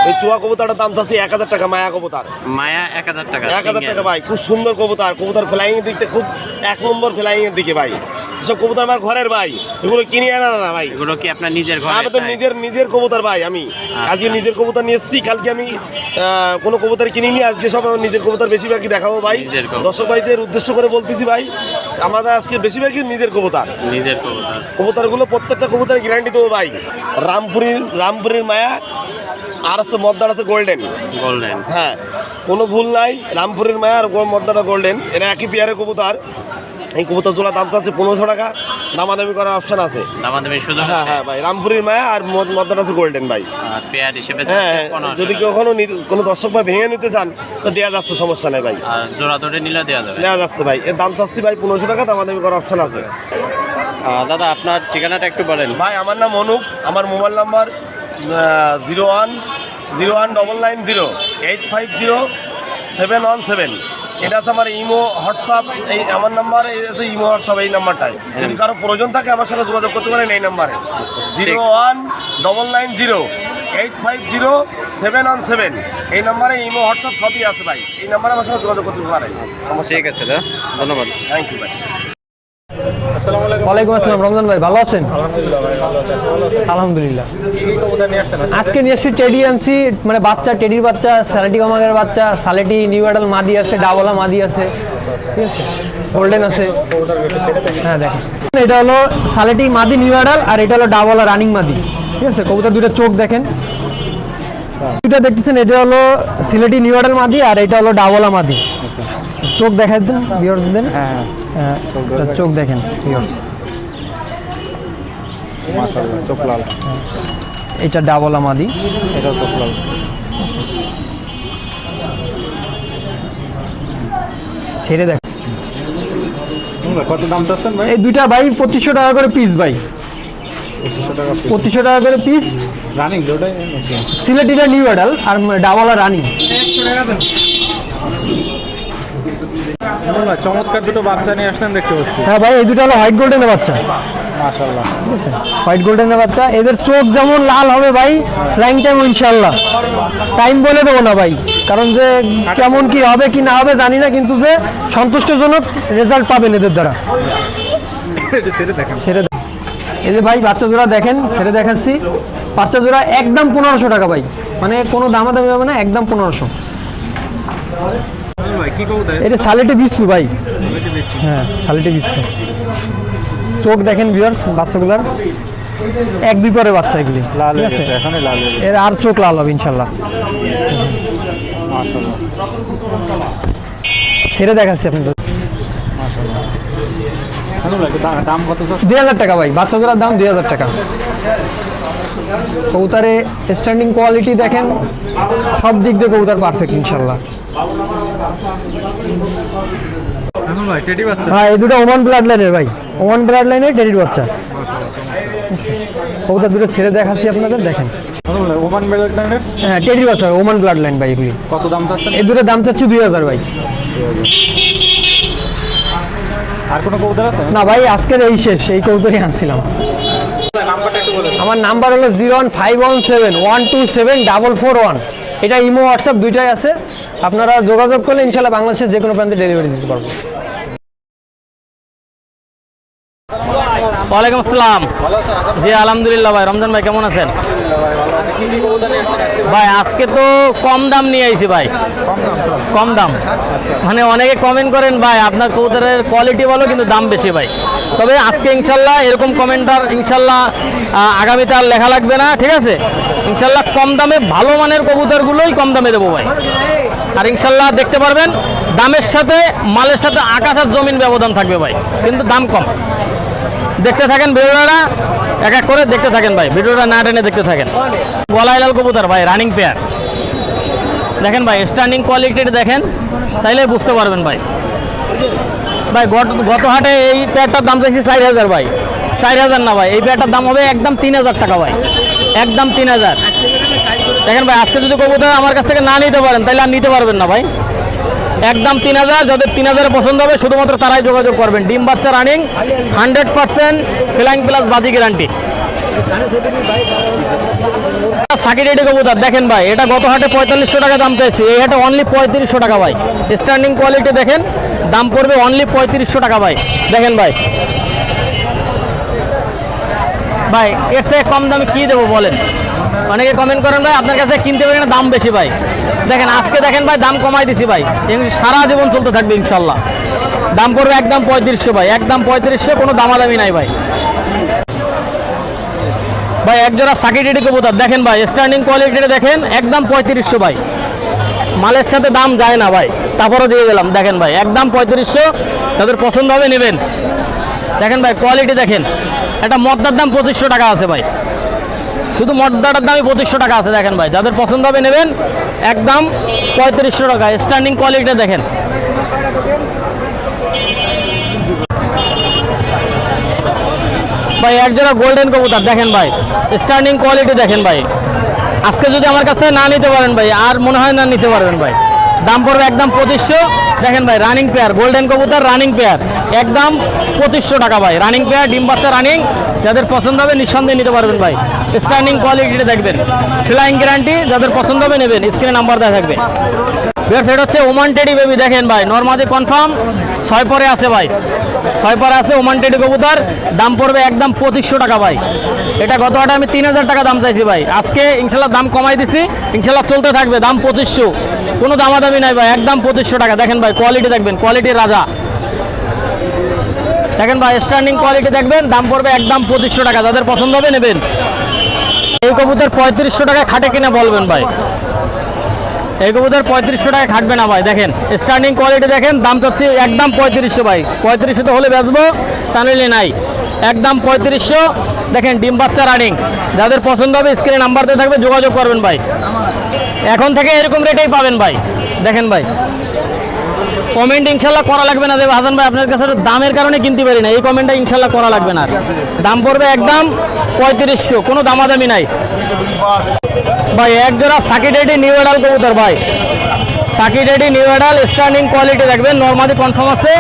এই চুয়া কবুতরটার দাম চাচ্ছি 1000 টাকা, মায়া কবুতর মায়া 1000 টাকা। 1000 টাকা ভাই, খুব সুন্দর কবুতর, কবুতর ফ্লাইং এর দিক থেকে খুব 1 নম্বর ফ্লাইং এর দিকে ভাই। এসব কবুতর আমার ঘরের ভাই, এগুলো কিনে আনা না ভাই, এগুলো কি আপনার নিজের ঘরে? আমাদের নিজের কবুতর ভাই। আমি আজকে নিজের কবুতর নিয়ে এসেছি, কালকে আমি কোনো কবুতর কিনিনি, আজকে সব আমার নিজের কবুতর বেশিরভাগই দেখাবো ভাই। নিজের কবুতর। দর্শক ভাইদের উদ্দেশ্য করে বলতেছি ভাই, আমাদের আজকে বেশিরভাগই নিজের কবুতর। নিজের কবুতর। কবুতরগুলো প্রত্যেকটা কবুতরের গ্যারান্টি দেবো ভাই। রামপুরের মায়া আর আছে মদ্দার আছে গোল্ডেন। গোল্ডেন। হ্যাঁ কোনো ভুল নাই, রামপুরের মায়া আর মদ্দাটা গোল্ডেন, এরা একই পেয়ারের কবুতর। এই কবুতর জোড়া দাম চাচ্ছে 1500 টাকা, দামাদামি করার অপশন আছে। দামাদামি সুযোগ হ্যাঁ আছে। হ্যাঁ ভাই, রামপুরের মায়া আর মদ্দাটা আছে গোল্ডেন ভাই। আর পেয়ার হিসেবে হ্যাঁ যাচ্ছে 1500 যদি টাকা। কেউ কোনো দর্শক ভাই ভেঙে নিতে চান তো দেওয়া যাচ্ছে, সমস্যা নেই ভাই, আর জোড়া ধরে নিলে দেওয়া যাবে। দেওয়া যাচ্ছে ভাই। এর দাম চাচ্ছি ভাই 1500 টাকা, দামাদামি করার অপশন আছে। দাদা আপনার ঠিকানাটা একটু বলেন। ভাই আমার নাম অনুপ, আমার মোবাইল নাম্বার 01190850 এটা আছে আমার ইমো হোয়াটসঅ্যাপ, এই আমার নাম্বার, এই আছে ইমো হোয়াটসঅ্যাপ, এই নাম্বারটাই যদি কারো প্রয়োজন থাকে আমার সাথে যোগাযোগ করতে পারেন এই নাম্বারে 01190850 এই নাম্বারে ইমো হোয়াটসঅ্যাপ সবই আছে ভাই, এই নাম্বারে আমার সাথে যোগাযোগ করতে পারেন। ঠিক আছে দাদা, ধন্যবাদ। থ্যাংক ইউ ভাই। ওয়ালাইকুম আসসালাম রমজান ভাই, ভালো আছেন? আলহামদুলিল্লাহ। আজকে নিয়ে এসেছি টেডি আনছি, মানে বাচ্চা, টেডির বাচ্চা, স্যালেটি কামাগের বাচ্চা, স্যালেটি নিউ অ্যাডাল মাদি আছে, ডাবলা মাদি আছে, ঠিক আছে, গোল্ডেন আছে। হ্যাঁ দেখেন, এটা হলো স্যালেটি মাদি নিউ অ্যাডাল, আর এটা হলো ডাবলা রানিং মাদি, ঠিক আছে। কবুতর দুটো চোখ দেখেন, দুটা দেখতেছেন, এটা হলো সিলেটি নিউ অ্যাডাল মাদি, আর এটা হলো ডাবলা মাদি। চোখ দেখাই দেন ভিউয়ার্স দেন। হ্যাঁ চোখ দেখেন ভিউয়ার্স, মাশাআল্লাহ চোখ লাল, এটা ডাবলা মাদি, এটা চোখ লাল। ছেড়ে দেখ। কত দাম চাচ্ছেন ভাই? এই দুইটা ভাই 2500 টাকা করে পিস ভাই, 2500 টাকা 2500 টাকা করে পিস। রানিং দুটোই নাকি? সিলেটিটা নিউ অ্যাডাল আর ডাবলা রানিং। চমৎকার দুটো বাচ্চা নিয়ে আসলেন দেখতে পাচ্ছি। হ্যাঁ ভাই, এই দুটো হলো হোয়াইট গোল্ডেনের বাচ্চা, মাশাআল্লাহ। ঠিক আছে, হোয়াইট গোল্ডেনের বাচ্চা। এদের চোখ যেমন লাল হবে ভাই, ফ্লাইং টাইম ইনশাল্লাহ টাইম বলে দেবো না ভাই, কারণ যে কেমন কি হবে কি না হবে জানি না, কিন্তু যে সন্তুষ্টজনক রেজাল্ট পাবেন এদের দ্বারা। সেটা দেখেন। ছেড়ে দেখ, এই যে ভাই বাচ্চা জোড়া দেখেন, ছেড়ে দেখাচ্ছি। বাচ্চা জোড়া একদম 1500 টাকা ভাই, মানে কোনো দামাদামি হবে না, একদম 1500। ভাই কি কবুতর? এটা সালেটি বিচ্ছু ভাই। হ্যাঁ সালেটি বিচ্ছু। চোখ দেখেন ভিউয়ার্স বাচ্চাগুলার, 1-2 পরে বাচ্চা এগুলি, লাল ঠিক হয়ে আছে? গেছে, এখানে লাল হয়ে গেছে। এর আর চোখ লাল হবে ইনশাল্লাহ। মাশাআল্লাহ ছেড়ে দেখাচ্ছি আপনাদের। মাশাআল্লাহ। ভালো লাগে। দাম কত স্যার? 2000 টাকা ভাই, বাচ্চাগুলোর দাম 2000 টাকা। কবুতারে স্ট্যান্ডিং কোয়ালিটি দেখেন, সব দিক দিয়ে কবুতর পারফেক্ট ইনশাল্লাহ। এখন ভাই টেডি বাচ্চা। হ্যাঁ এই দুটো ওমান ব্লাড লাইনের ভাই, ওমান ব্লাড লাইনের টেডির বাচ্চা। কবুতর দুটো ছেড়ে দেখাচ্ছি আপনাদের, দেখেন। ভালো লাগে। ওমান বেলার দামের হ্যাঁ টেডির বাচ্চা, ওমান ব্লাড লাইন ভাই এগুলি। কত দাম চাচ্ছেন? এই দুটো দাম চাচ্ছি 2000 ভাই। আর কোনো কবুতর আছে? না ভাই আজকের এই শেষ, এই কবুতরই আনছিলাম। নাম্বারটা একটু বলে আমার নাম্বার হলো 01517127441। এটা ইমো হোয়াটসঅ্যাপ দুইটাই আছে, আপনারা যোগাযোগ করলে ইনশাল্লাহ বাংলাদেশের যে কোনো প্রান্তে ডেলিভারি দিতে পারবো। ওয়ালাইকুম আসসালাম। জি আলহামদুলিল্লাহ ভাই। রমজান ভাই কেমন আছেন? ভাই আজকে তো কম দাম নিয়ে আইছি ভাই, কম দাম। মানে অনেকে কমেন্ট করেন ভাই আপনার কবুতরের কোয়ালিটি ভালো কিন্তু দাম বেশি ভাই। তবে আজকে ইনশাল্লাহ এরকম কমেন্টার ইনশাল্লাহ আগামীতে আর লেখা লাগবে না, ঠিক আছে? ইনশাল্লাহ কম দামে ভালো মানের কবুতরগুলোই কম দামে দেবো ভাই। আর ইনশাল্লাহ দেখতে পারবেন দামের সাথে মালের সাথে আকাশ আর জমিন ব্যবধান থাকবে ভাই, কিন্তু দাম কম। দেখতে থাকেন ভিডিওটা, এক এক করে দেখতে থাকেন ভাই, ভিডিওটা না টেনে দেখতে থাকেন। গলায় লাল কবুতর ভাই, রানিং পেয়ার। দেখেন ভাই স্ট্যান্ডিং কোয়ালিটি দেখেন, তাইলে বুঝতে পারবেন ভাই। ভাই গত হাটে এই পেয়ারটার দাম চাইছি 4000 ভাই। 4000 না ভাই, এই পেয়ারটার দাম হবে একদম 3000 টাকা ভাই, একদম 3000। দেখেন ভাই আজকে যদি কবুতর আমার কাছ থেকে না নিতে পারেন তাহলে আর নিতে পারবেন না ভাই। একদম 3000, যাদের 3000 পছন্দ হবে শুধুমাত্র তারাই যোগাযোগ করবেন। ডিম বাচ্চা রানিং, 100% ফ্লাইং প্লাস বাজি গ্যারান্টি। সাকি রেডি কবুতর দেখেন ভাই, এটা গত হাটে 4500 টাকা দাম চাইছি, এই হাটে অনলি 3500 টাকা ভাই। স্ট্যান্ডিং কোয়ালিটি দেখেন, দাম পড়বে অনলি 3500 টাকা ভাই। দেখেন ভাই, ভাই এর চেয়ে কম দামে কি দেবো বলেন? অনেকে কমেন্ট করেন ভাই আপনার কাছে কিনতে পারি না, দাম বেশি ভাই। দেখেন আজকে দেখেন ভাই দাম কমাই দিছি ভাই, সারা জীবন চলতে থাকবে ইনশাল্লাহ। দাম পড়বে একদম 3500 ভাই, একদম 3500, কোনো দামাদামি নাই ভাই। ভাই একজোড়া সাকি রেডি কবুতর দেখেন ভাই, স্ট্যান্ডিং কোয়ালিটিটা দেখেন, একদম 3500 ভাই। মালের সাথে দাম যায় না ভাই, তারপরও দিয়ে দিলাম। দেখেন ভাই একদম 3500, তাদের পছন্দ হবে নেবেন। দেখেন ভাই কোয়ালিটি দেখেন, একটা মদ্দার দাম 2500 টাকা আছে ভাই, শুধু মদ্দাটার দামই 2500 টাকা আছে। দেখেন ভাই যাদের পছন্দ হবে নেবেন, একদম 3500 টাকা। স্ট্যান্ডিং কোয়ালিটিটা দেখেন। ভাই একজোড়া গোল্ডেন কবুতর দেখেন ভাই, স্ট্যান্ডিং কোয়ালিটি দেখেন ভাই। আজকে যদি আমার কাছ থেকে না নিতে পারেন ভাই, আর মনে হয় না নিতে পারবেন ভাই। দাম পড়বে একদম 2500। দেখেন ভাই রানিং পেয়ার, গোল্ডেন কবুতর রানিং পেয়ার, একদম 2500 টাকা ভাই। রানিং পেয়ার, ডিম বাচ্চা রানিং, যাদের পছন্দ হবে নিঃসন্দেহে নিতে পারবেন ভাই। স্ট্যান্ডিং কোয়ালিটিটা দেখবেন, ফ্লাইং গ্যারান্টি, যাদের পছন্দ হবে নেবেন। স্ক্রিনে নাম্বার দেওয়া থাকবে। সেটা হচ্ছে ওমান টেডি বেবি দেখেন ভাই, নরমাদি কনফার্ম, 6 পরে আছে ভাই, 6 পরে আছে ওমান টেডি কবুতর। দাম পড়বে একদম 2500 টাকা ভাই। এটা গত হাটে আমি 3000 টাকা দাম চাইছি ভাই, আজকে ইনশাল্লাহ দাম কমাই দিছি, ইনশাল্লাহ চলতে থাকবে। দাম 2500, কোনো দামাদামি নাই ভাই, একদম 2500 টাকা। দেখেন ভাই কোয়ালিটি দেখবেন, কোয়ালিটির রাজা। দেখেন ভাই স্ট্যান্ডিং কোয়ালিটি দেখবেন, দাম পড়বে একদম 2500 টাকা, যাদের পছন্দ হবে নেবেন। এই কবুতর 3500 টাকায় খাটে কিনা বলবেন ভাই, এই কবুতর 3500 টাকায় খাটবে না ভাই। দেখেন স্ট্যান্ডিং কোয়ালিটি দেখেন, দাম চাচ্ছি একদম 3500 ভাই। 3500 তো হলে বেচবো, তা নিলে নাই, একদম 3500। দেখেন ডিম বাচ্চা রানিং, যাদের পছন্দ হবে স্ক্রিনে নাম্বার দিয়ে থাকবে, যোগাযোগ করবেন ভাই। এখন থেকে এরকম রেটেই পাবেন ভাই। দেখেন ভাই কমেন্ট ইনশাল্লাহ করা লাগবে না যে হাসান ভাই আপনার কাছে দামের কারণে কিনতে পারি না, এই কমেন্টটা ইনশাল্লাহ করা লাগবে না। দাম পড়বে একদম 3500, কোনো দামাদামি নাই ভাই। একজোড়া সাকি রেডি নিউ এডাল কবুতর ভাই, সাকি রেডি নিউ এডাল, স্ট্যান্ডিং কোয়ালিটি দেখবেন, নরমালি কনফার্ম আছে।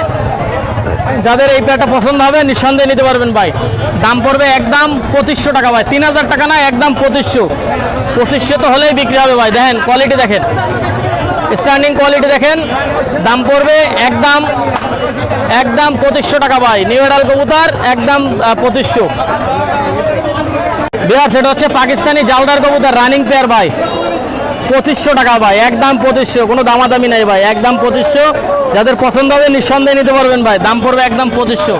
যাদের এই পেয়ারটা পছন্দ হবে নিঃসন্দেহে নিতে পারবেন ভাই। দাম পড়বে একদম 2500 টাকা ভাই, 3000 টাকা না, একদম 2500। 2500 তো হলেই বিক্রি হবে ভাই। দেখেন কোয়ালিটি দেখেন, স্ট্যান্ডিং কোয়ালিটি দেখেন, দাম পড়বে একদম 2500 টাকা ভাই। নিউ এডাল কবুতর একদম 2500। বিহার সেটা হচ্ছে পাকিস্তানি জালদার কবুতর রানিং পেয়ার ভাই, 2500 টাকা ভাই, একদম 2500, কোনো দামাদামি নাই ভাই, একদম 2500। যাদের পছন্দ হবে নিঃসন্দেহে নিতে পারবেন ভাই, দাম পড়বে একদম 2500,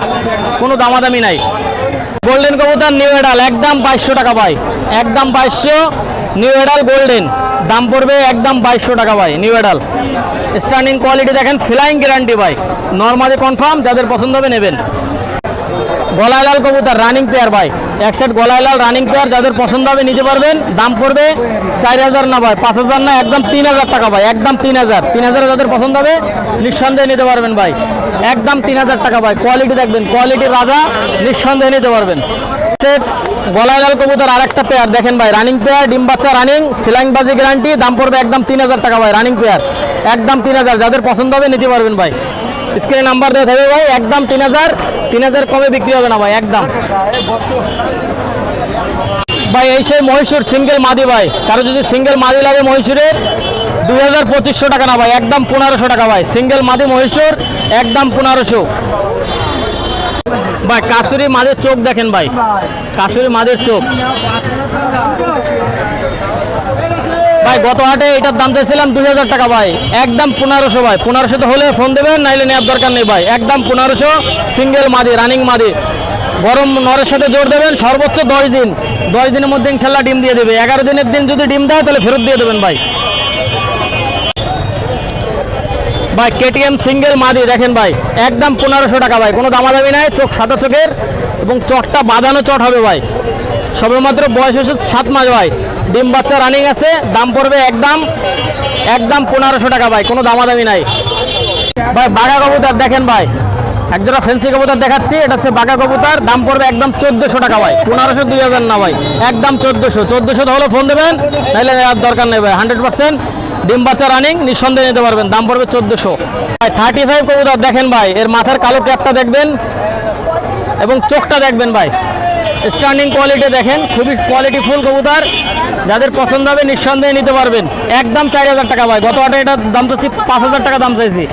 কোনো দামাদামি নাই। গোল্ডেন কবুতর নিউ এডাল একদম 2200 টাকা ভাই, একদম 2200 নিউ এডাল গোল্ডেন, দাম পড়বে একদম 2200 টাকা ভাই নিউ এডাল। স্ট্যান্ডিং কোয়ালিটি দেখেন, ফ্লাইং গ্যারান্টি ভাই, নরমালি কনফার্ম, যাদের পছন্দ হবে নেবেন। গলায় লাল কবুতর রানিং পেয়ার ভাই, এক সেট গলায় লাল রানিং পেয়ার, যাদের পছন্দ হবে নিতে পারবেন, দাম পড়বে 4000 না ভাই, 5000 না, একদম 3000 টাকা ভাই, একদম 3000। 3000 যাদের পছন্দ হবে নিঃসন্দেহে নিতে পারবেন ভাই, একদম 3000 টাকা ভাই। কোয়ালিটি দেখবেন, কোয়ালিটির রাজা, নিঃসন্দেহে নিতে পারবেন। সেট গলায় লাল কবুতর আরেকটা পেয়ার দেখেন ভাই, রানিং পেয়ার, ডিম বাচ্চা রানিং, ফ্লাইং বাজি গ্যারান্টি, দাম পড়বে একদম 3000 টাকা ভাই, রানিং পেয়ার একদম 3000, যাদের পছন্দ হবে নিতে পারবেন ভাই। স্ক্রিনে নাম্বার দেওয়া থাকবে ভাই, একদম 3000 কমে বিক্রি হবে না ভাই, একদম ভাই। এই সেই মহীশূর সিঙ্গেল মাদি ভাই, কারো যদি সিঙ্গেল মাদি লাগে মহীশূরের 2500 টাকা না ভাই, একদম 1500 টাকা ভাই, সিঙ্গেল মাদি মহীশূর একদম 1500 ভাই। কাসুরি মাদের চোখ দেখেন ভাই, কাসুরি মাদের চোখ ভাই, গত হাটে এটার দাম চাইছিলাম 2000 টাকা ভাই, একদম 1500 ভাই। 1500 হলে ফোন দেবেন, নাইলে নেওয়ার দরকার নেই ভাই, একদম 1500 সিঙ্গেল মাদি রানিং মাদি। গরম নরের সাথে জোর দেবেন, সর্বোচ্চ 10 দিন, 10 দিনের মধ্যে ইনশাল্লাহ ডিম দিয়ে দেবে। 11 দিনের দিন যদি ডিম দেয় তাহলে ফেরত দিয়ে দেবেন ভাই। ভাই কেটিএম সিঙ্গেল মাদি দেখেন ভাই, একদম 1500 টাকা ভাই, কোনো দামাদামি নাই। চোখ সাদা চোখের এবং চটটা বাঁধানো চট হবে ভাই, সবেমাত্র বয়স হচ্ছে 7 মাস ভাই, ডিম বাচ্চা রানিং আছে, দাম পড়বে একদম 1500 টাকা ভাই, কোনো দামাদামি নাই ভাই। বাঘা কবুতর দেখেন ভাই, একজোড়া ফেন্সি কবুতর দেখাচ্ছি, এটা হচ্ছে বাঘা কবুতর, দাম পড়বে একদম 1400 টাকা ভাই, 1500 2000 না ভাই, একদম 1400 হলে ফোন দেবেন, নাহলে নেওয়ার দরকার নেই ভাই। 100% ডিম বাচ্চা রানিং, নিঃসন্দেহে নিতে পারবেন, দাম পড়বে 1400 ভাই। 35 কবুতর দেখেন ভাই, এর মাথার কালো ক্যাপটা দেখবেন এবং চোখটা দেখবেন ভাই, স্ট্যান্ডিং কোয়ালিটি দেখেন, খুবই কোয়ালিটি ফুল কবুতর, যাদের পছন্দ হবে নিঃসন্দেহে নিতে পারবেন, একদম 4000 টাকা ভাই। গত হাটে এটার দাম চাচ্ছি 5000 টাকা দাম চাইছি,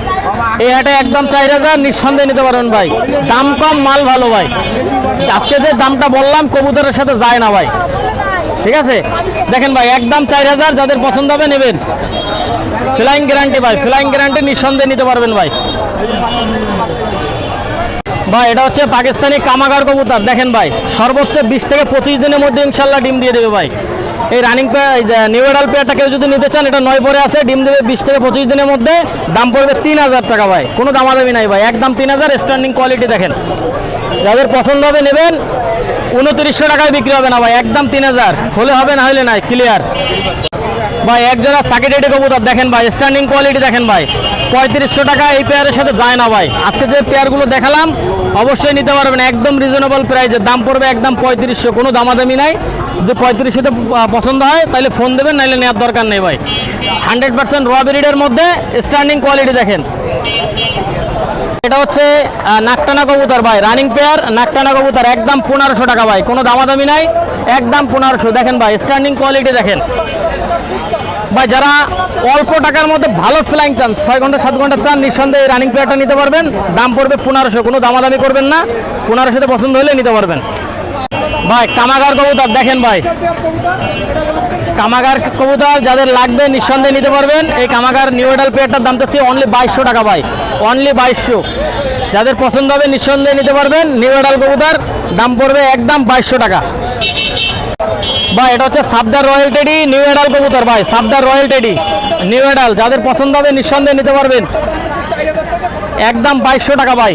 এই হাটে একদম 4000, নিঃসন্দেহে নিতে পারবেন ভাই, দাম কম মাল ভালো ভাই। আজকে যে দামটা বললাম কবুতরের সাথে যায় না ভাই, ঠিক আছে। দেখেন ভাই একদম 4000, যাদের পছন্দ হবে নেবেন, ফ্লাইং গ্যারান্টি ভাই, ফ্লাইং গ্যারান্টি, নিঃসন্দেহে নিতে পারবেন ভাই। ভাই এটা হচ্ছে পাকিস্তানি কামাগার কবুতর দেখেন ভাই, সর্বোচ্চ 20 থেকে 25 দিনের মধ্যে ইনশাল্লাহ ডিম দিয়ে দেবে ভাই। এই রানিং নিউ এডাল পেয়ারটা কেউ যদি নিতে চান, এটা 9 পরে আছে, ডিম দেবে 20 থেকে 25 দিনের মধ্যে, দাম পড়বে 3000 টাকা ভাই, কোনো দামাদামি নাই ভাই, একদম 3000। স্ট্যান্ডিং কোয়ালিটি দেখেন, যাদের পছন্দ হবে নেবেন, 2900 টাকায় বিক্রি হবে না ভাই, একদম 3000 হলে হবে, না হলে নাই, ক্লিয়ার ভাই। এক জোড়া সাকিটেডি কবুতর দেখেন ভাই, স্ট্যান্ডিং কোয়ালিটি দেখেন ভাই, 3500 টাকা এই পেয়ারের সাথে যায় না ভাই। আজকে যে পেয়ারগুলো দেখালাম অবশ্যই নিতে পারবেন, একদম রিজনেবল প্রাইসে, দাম পড়বে একদম 3500, কোনো দামাদামি নাই। যদি 3500তে পছন্দ হয় তাহলে ফোন দেবেন, নাইলে নেওয়ার দরকার নেই ভাই। 100% র ব্রিডের মধ্যে স্ট্যান্ডিং কোয়ালিটি দেখেন। এটা হচ্ছে নাকটানা কবুতর ভাই, রানিং পেয়ার নাকটানা কবুতর, একদম 1500 টাকা ভাই, কোনো দামাদামি নাই, একদম 1500। দেখেন ভাই স্ট্যান্ডিং কোয়ালিটি দেখেন ভাই, যারা অল্প টাকার মধ্যে ভালো ফ্লাইং চান, 6 ঘন্টা 7 ঘন্টা চান, নিঃসন্দেহে এই রানিং পেয়ারটা নিতে পারবেন, দাম পড়বে 1500, কোনো দামাদামি করবেন না, 1500তে পছন্দ হলে নিতে পারবেন ভাই। কামাগার কবুতর দেখেন ভাই, কামাগার কবুতর যাদের লাগবে নিঃসন্দেহে নিতে পারবেন। এই কামাগার নিউ এডাল পেয়ারটার দাম চাচ্ছি অনলি 2200 টাকা ভাই, অনলি 2200, যাদের পছন্দ হবে নিঃসন্দেহে নিতে পারবেন। নিউ এডাল কবুতর, দাম পড়বে একদম 2200 টাকা ভাই। এটা হচ্ছে সাবদার রয়্যাল টেডি নিউ এডাল কবুতর ভাই, সাবদার রয়্যাল টেডি নিউ এডাল, যাদের পছন্দ হবে নিঃসন্দেহে নিতে পারবেন, একদম 2200 টাকা ভাই,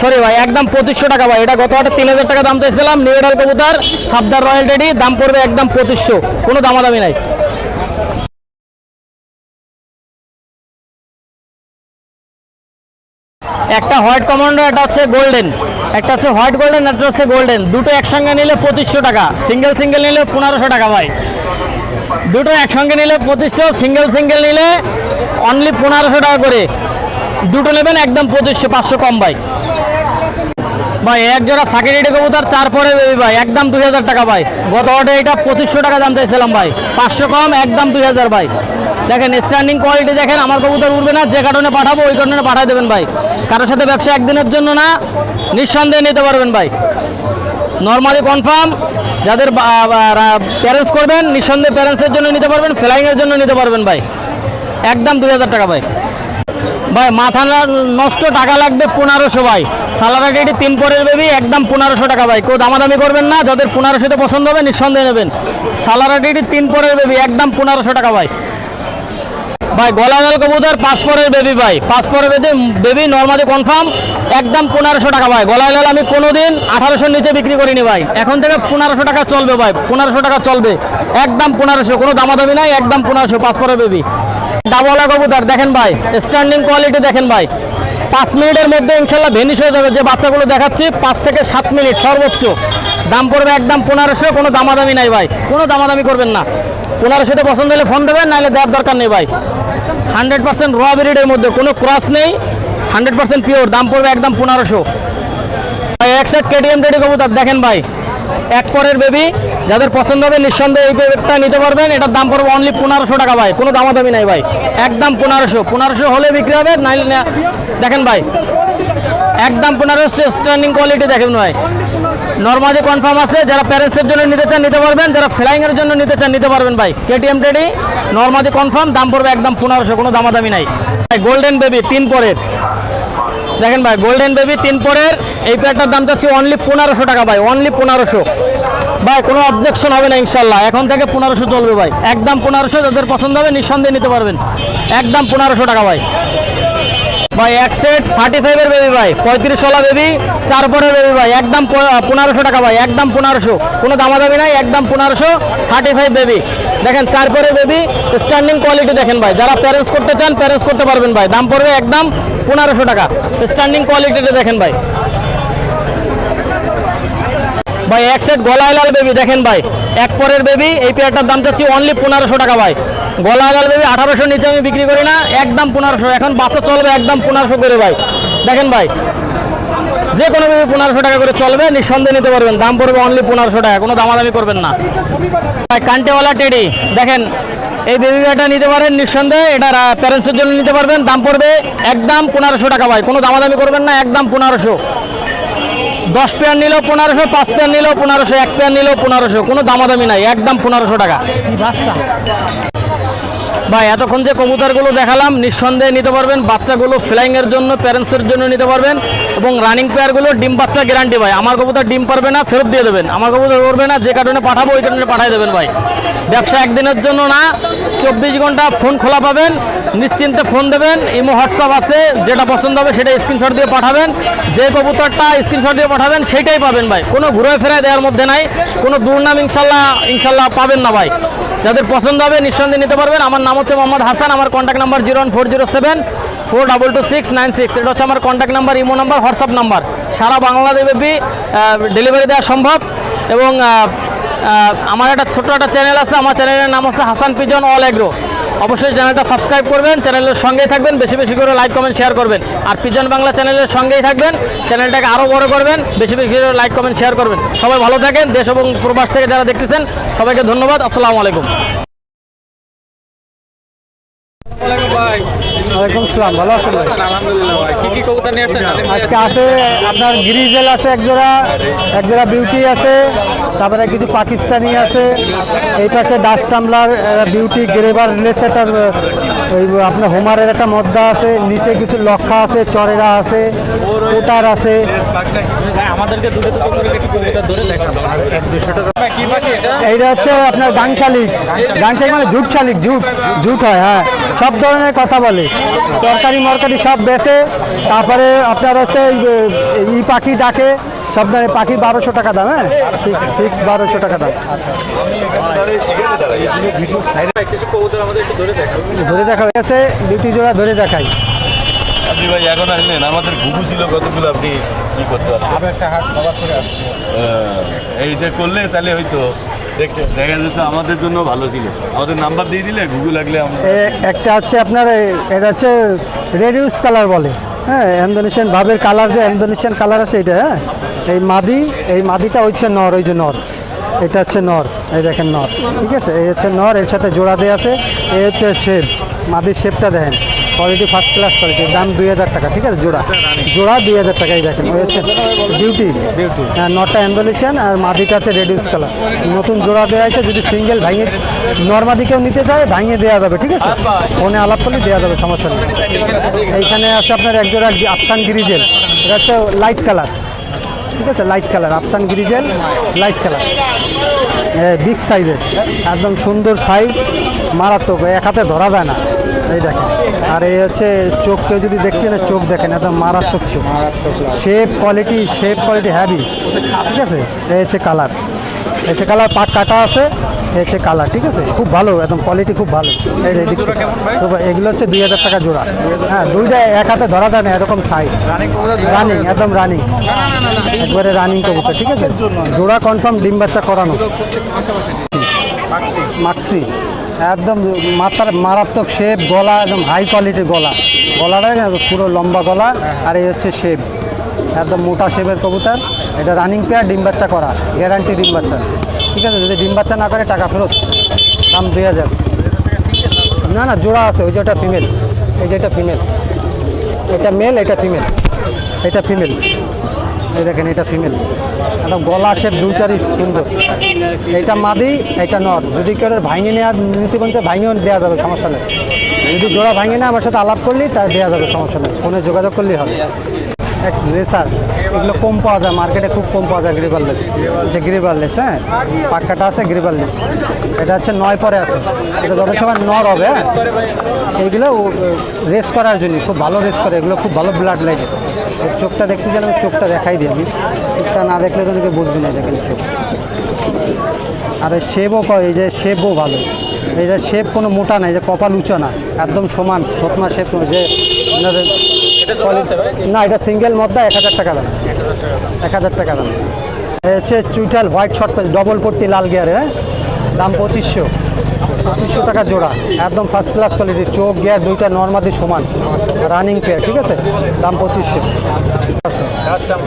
সরি ভাই একদম 2500 টাকা ভাই। এটা গত হাটে 3000 টাকা দাম চাইছিলাম, নিউ এডাল কবুতর সাবদার রয়্যাল টেডি, দাম পড়বে একদম 2500, কোনো দামাদামি নাই। একটা হোয়াইট কমান্ডো, এটা হচ্ছে গোল্ডেন, একটা হচ্ছে হোয়াইট গোল্ডেন, একটা হচ্ছে গোল্ডেন, দুটো একসঙ্গে নিলে 2500 টাকা, সিঙ্গেল সিঙ্গেল নিলে 1500 টাকা ভাই। দুটো একসঙ্গে নিলে 2500, সিঙ্গেল সিঙ্গেল নিলে অনলি 1500 টাকা করে। দুটো নেবেন একদম 2500, 500 কম ভাই। ভাই এক জোড়া সাকিরেডি কবুতর 4 পরে বেবি ভাই, একদম 2000 টাকা ভাই। গত অর্ডে এটা 2500 টাকা দাম চাইছিলাম ভাই, 500 কম, একদম 2000 ভাই। দেখেন স্ট্যান্ডিং কোয়ালিটি দেখেন, আমার কবুতর উঠবে না, যে কারণে পাঠাবো ওই কারণে পাঠিয়ে দেবেন ভাই। কারোর সাথে ব্যবসা একদিনের জন্য না, নিঃসন্দেহে নিতে পারবেন ভাই। নর্মালি কনফার্ম, যাদের প্যারেন্টস করবেন নিঃসন্দেহে প্যারেন্টসের জন্য নিতে পারবেন, ফ্লাইংয়ের জন্য নিতে পারবেন ভাই। একদম 2000 টাকা ভাই। ভাই মাথা নষ্ট টাকা লাগবে 1500 ভাই। সালারাটি 3 পরের বেবি একদম 1500 টাকা ভাই। কেউ দামাদামি করবেন না, যাদের 1500তে পছন্দ হবে নিঃসন্দেহে নেবেন। সালারাটি 3 পরের বেবি একদম 1500 টাকা ভাই। ভাই গলাগাল কবুতর 5 পরের বেবি ভাই, 5 পরের বেবি নর্মালি কনফার্ম একদম 1500 টাকা ভাই। গলাগাল আমি কোনোদিন 1800 নিচে বিক্রি করিনি ভাই, এখন থেকে 1500 টাকা চলবে ভাই, 1500 টাকা চলবে একদম 1500, কোনো দামাদামি নাই, একদম 1500 5 পরের বেবি। ডাবলা কবুতর দেখেন ভাই, স্ট্যান্ডিং কোয়ালিটি দেখেন ভাই, 5 মিনিটের মধ্যে ইনশাল্লাহ ভেনিশ হয়ে যাবে। যে বাচ্চাগুলো দেখাচ্ছি 5 থেকে 7 মিনিট সর্বোচ্চ। দাম পড়বে একদম 1500, কোনো দামাদামি নাই ভাই, কোনো দামাদামি করবেন না। 1500তে পছন্দ হলে ফোন দেবেন, নাহলে দেওয়ার দরকার নেই ভাই। 100% র ব্রিডের মধ্যে কোনো ক্রস নেই, 100% পিওর। দাম পড়বে একদম 1500 ভাই। এক সেট কেটিএম রেডি কবুতর দেখেন ভাই, 1 পরের বেবি, যাদের পছন্দ হবে নিঃসন্দেহে এই বেবিটা নিতে পারবেন। এটার দাম পড়বে অনলি 1500 টাকা ভাই, কোনো দামাদামি নাই ভাই, একদম 1500 হলে বিক্রি হবে, নাইলে দেখেন ভাই একদম 1500। স্ট্যান্ডিং কোয়ালিটি দেখেন ভাই, নর্মালি কনফার্ম আছে। যারা প্যারেন্টসের জন্য নিতে চান নিতে পারবেন, যারা ফ্লাইংয়ের জন্য নিতে চান নিতে পারবেন ভাই। কেটিএম রেডি নর্মালি কনফার্ম, দাম পড়বে একদম 1500, কোনো দামাদামি নাই ভাই। গোল্ডেন বেবি 3 পরের দেখেন ভাই, গোল্ডেন বেবি 3 পরের এই প্যাডটার দাম চাচ্ছি অনলি 1500 টাকা ভাই, অনলি 1500 ভাই। কোনো অবজেকশন হবে না ইনশাল্লাহ, এখন থেকে 1500 চলবে ভাই, একদম 1500। যাদের পছন্দ হবে নিঃসন্দেহে নিতে পারবেন, একদম 1500 টাকা ভাই। ভাই এক সেট 35 এর বেবি ভাই, 35 বেবি 4 পরের বেবি ভাই, একদম 1500 টাকা ভাই, একদম 1500, কোনো দামাদামি নাই, একদম 1500। 35 বেবি দেখেন, 4 পরের বেবি, স্ট্যান্ডিং কোয়ালিটি দেখেন ভাই। যারা প্যারেন্টস করতে চান প্যারেন্টস করতে পারবেন ভাই, দাম পড়বে একদম 1500 টাকা। স্ট্যান্ডিং কোয়ালিটিটা দেখেন ভাই। ভাই এক সেট গলায় লাল বেবি দেখেন ভাই, 1 পরের বেবি, এই পেয়ারটার দাম চাচ্ছি অনলি 1500 টাকা ভাই। গলায় লাল বেবি 1800 নিচে আমি বিক্রি করি না, একদম 1500। এখন বাচ্চা চলবে একদম 1500 করে ভাই। দেখেন ভাই যে কোনো বেবি 1500 টাকা করে চলবে, নিঃসন্দেহে নিতে পারবেন, দাম পড়বে অনলি 1500 টাকা, কোনো দামাদামি করবেন না ভাই। কান্টেওয়ালা টেডি দেখেন, এই বেবি ব্যাটা নিতে পারেন নিঃসন্দেহে, এটা প্যারেন্টসের জন্য নিতে পারবেন, দাম পড়বে একদম 1500 টাকা ভাই, কোনো দামাদামি করবেন না, একদম 1500। 10 পেয়ার নিলেও 1500, 5 পেয়ার নিলেও 1500, 1 পেয়ার নিলেও 1500, কোনো দামাদামি নাই, একদম 1500 টাকা ভাই। এতক্ষণ যে কবুতরগুলো দেখালাম নিঃসন্দেহে নিতে পারবেন, বাচ্চাগুলো ফ্লাইংয়ের জন্য প্যারেন্টসের জন্য নিতে পারবেন, এবং রানিং পেয়ারগুলো ডিম বাচ্চা গ্যারান্টি ভাই। আমার কবুতর ডিম পারবে না, ফেরত দিয়ে দেবেন। আমার কবুতর করবে না, যে কারণে পাঠাবো ওই কারণে পাঠিয়ে দেবেন ভাই। ব্যবসা একদিনের জন্য না, 24 ঘন্টা ফোন খোলা পাবেন, নিশ্চিন্তে ফোন দেবেন। ইমো হোয়াটসঅ্যাপ আছে, যেটা পছন্দ হবে সেটা স্ক্রিনশট দিয়ে পাঠাবেন। যে কবুতরটা স্ক্রিনশট দিয়ে পাঠাবেন সেটাই পাবেন ভাই, কোনো ঘুরে ফেরায় দেওয়ার মধ্যে নাই, কোনো দুর্নাম ইনশাল্লাহ পাবেন না ভাই। যাদের পছন্দ হবে নিঃসন্দেহে নিতে পারবেন। আমার নাম হচ্ছে মোহাম্মদ হাসান, আমার কন্ট্যাক্ট নাম্বার 01407422696। এটা হচ্ছে আমার contact number, imo number, WhatsApp number. সারা বাংলাদেশব্যাপী ডেলিভারি দেওয়া সম্ভব। এবং আমার একটা ছোট্ট একটা চ্যানেল আছে, আমার চ্যানেলের নাম হচ্ছে হাসান পিজন অল এগ্রো। অবশ্যই চ্যানেলটা সাবস্ক্রাইব করবেন, চ্যানেলের সঙ্গেই থাকবেন, বেশি বেশি করে লাইক কমেন্ট শেয়ার করবেন। আর পিজন বাংলা চ্যানেলের সঙ্গেই থাকবেন, চ্যানেলটাকে আরও বড় করবেন, বেশি বেশি করে লাইক কমেন্ট শেয়ার করবেন। সবাই ভালো থাকেন, দেশ এবং প্রবাস থেকে যারা দেখতেছেন সবাইকে ধন্যবাদ। আসসালামু আলাইকুম। ওয়ালাইকুম আসসালাম, ভালো আছেন ভাই? আলহামদুলিল্লাহ ভাই। কি কি কবুতর নিয়ে আসছেন? আজকে আছে আপনার গ্রিজেল আছে এক জোড়া বিউটি আছে, তারপরে কিছু পাকিস্তানি আছে, এই পাশে ডাস টামলার বিউটি গ্রেভার রিলেসেট, আর ওই আপনার হোমারের একটা মদ্দা আছে, নিচে কিছু লক্ষা আছে, চরেরা আছে, কোটার আছে। আমাদেরকে দুটো করে একটু কবুতর ধরে দেখান। কি পাখি এটা? এইটা হচ্ছে আপনার গাংশালিক মানে জুট শালিক, জুট হয়, হ্যাঁ, সব ধরনের কথা বলে, তরকারি মরকারি সব বেচে। তারপরে আপনার হচ্ছে ই পাখি ডাকে, সব ধরনের পাখি 1200 টাকা দাম, হ্যাঁ, ফিক্স 1200 টাকা দাম। কিছু কবুতর আমাদের একটু ধরে দেখান। ধরে দেখা হয়েছে, বিউটি জোড়া ধরে দেখাই। আপনি ভাই এখন আসলেন, আমাদের ঘুঘু ছিল কতগুলো, আপনি কি করতে পারছেন? এইটা করলে তাহলে হয়তো দেখা যেত আমাদের জন্য ভালো ছিল। আমাদের নাম্বার দিয়ে দিলে ঘুঘু লাগলে একটা হচ্ছে আপনার এটা হচ্ছে রেডিউস কালার বলে, হ্যাঁ, ইন্দোনেশিয়ান ভাবের কালার, যে ইন্দোনেশিয়ান কালার আছে এটা, হ্যাঁ। এই মাদিটা হচ্ছে নর, ওই যে নর, এটা হচ্ছে নর, এই দেখেন নর, ঠিক আছে, এই হচ্ছে নর, এর সাথে জোড়া দেওয়া আছে, এই হচ্ছে শেপ, মাদির শেপটা দেখেন, কোয়ালিটি ফার্স্ট ক্লাস কোয়ালিটি, দাম 2000 টাকা, ঠিক আছে? জোড়া জোড়া 2000 টাকাই দেখেন, ওই হচ্ছে বিউটি। হ্যাঁ, নটটা অ্যাম্বুলেশন আর মাদিটা আছে রেডিউস কালার, নতুন জোড়া দেওয়া আছে। যদি সিঙ্গেল ভাঙে নর্মাদি কেউ নিতে চায় ভাঙিয়ে দেওয়া যাবে, ঠিক আছে? ফোনে আলাপ করলে দেওয়া যাবে, সমস্যা নেই। এইখানে আছে আপনার এক জোড়া আফসান গ্রিজেল, এটা হচ্ছে লাইট কালার, ঠিক আছে? লাইট কালার আফসান গ্রিজেল, লাইট কালার, বিগ সাইজের, একদম সুন্দর সাইজ, মারাত্মক, এক হাতে ধরা যায় না, এই দেখেন। আর এই হচ্ছে চোখ, কেউ যদি দেখতে না চোখ দেখেন, একদম মারাত্মক চোখ, শেপ কোয়ালিটি হ্যাভি, ঠিক আছে? এই হচ্ছে কালার, এই হচ্ছে কালার, পাক কাটা আছে, এই হচ্ছে কালার, ঠিক আছে? খুব ভালো, একদম কোয়ালিটি খুব ভালো। এই দিক এগুলো হচ্ছে 2000 টাকা জোড়া। হ্যাঁ, দুইটা এক হাতে ধরা যায় না, এরকম সাইজ, রানিং, একদম রানিং, একবারে রানিং কবুতর, ঠিক আছে? জোড়া কনফার্ম, ডিম বাচ্চা করানো, মাক্সি, একদম মারাত্মক শেপ, গলা একদম হাই কোয়ালিটির গলা, গলাটা পুরো লম্বা গলা, আর এই হচ্ছে শেপ, একদম মোটা শেপের কবুতর। এটা রানিং পেয়ার, ডিম বাচ্চা করা, গ্যারান্টি ডিম বাচ্চা, ঠিক আছে? যদি ডিম বাচ্চা না করে টাকা ফেরত, দাম 2000। না না, জোড়া আছে, ওই যে ওটা ফিমেল, এই যে এটা ফিমেল, এটা মেল, এটা ফিমেল, এটা ফিমেল, এই দেখেন এটা ফিমেল, একদম গলা শেপ দুইটারই সুন্দর। এইটা মাদি, এইটা নর। যদি কেউ ভাঙে নেওয়া নিতে বলছে ভাঙেও দেওয়া যাবে, সমস্যা নেই। যদি জোড়া ভাঙে না আমার সাথে আলাপ করলেই তা দেওয়া যাবে, সমস্যা নেই, ফোনে যোগাযোগ করলেই হবে। এক রেসার, এগুলো কম পাওয়া যায় মার্কেটে, খুব কম পাওয়া যায়। গ্রিবারলেস, যে গ্রিবারলেস, হ্যাঁ, পাক্কাটা আছে গ্রিবারলেস, এটা হচ্ছে 9 পরে আছে, এটা যত সময় নর হবে। হ্যাঁ, এইগুলো রেস করার জন্য খুব ভালো রেস করে, এগুলো খুব ভালো ব্লাড লাগে। চোখটা দেখতে গেলে চোখটা দেখাই দিই আমি, চোখটা না দেখলে তো তোকে বুঝবি না, দেখেন চোখ। আর শেপও এই যে শেপও ভালো, এই যে শেপ কোনো মোটা না, এই যে কপাল উঁচা না, একদম সমান থতমা শেপ। যে না, এটা সিঙ্গেল মদ্দা, 1000 টাকা দাম, 1000 টাকা দাম। হচ্ছে চুইটাল হোয়াইট শর্ট পেজ, ডবল পট্টি, লাল গিয়ারে, হ্যাঁ, দাম 2500 টাকা জোড়া, একদম ফার্স্ট ক্লাস কোয়ালিটি, চোখ গিয়ার দুইটা নর্মাদি সমান, রানিং পেয়ার, ঠিক আছে? দাম 2500,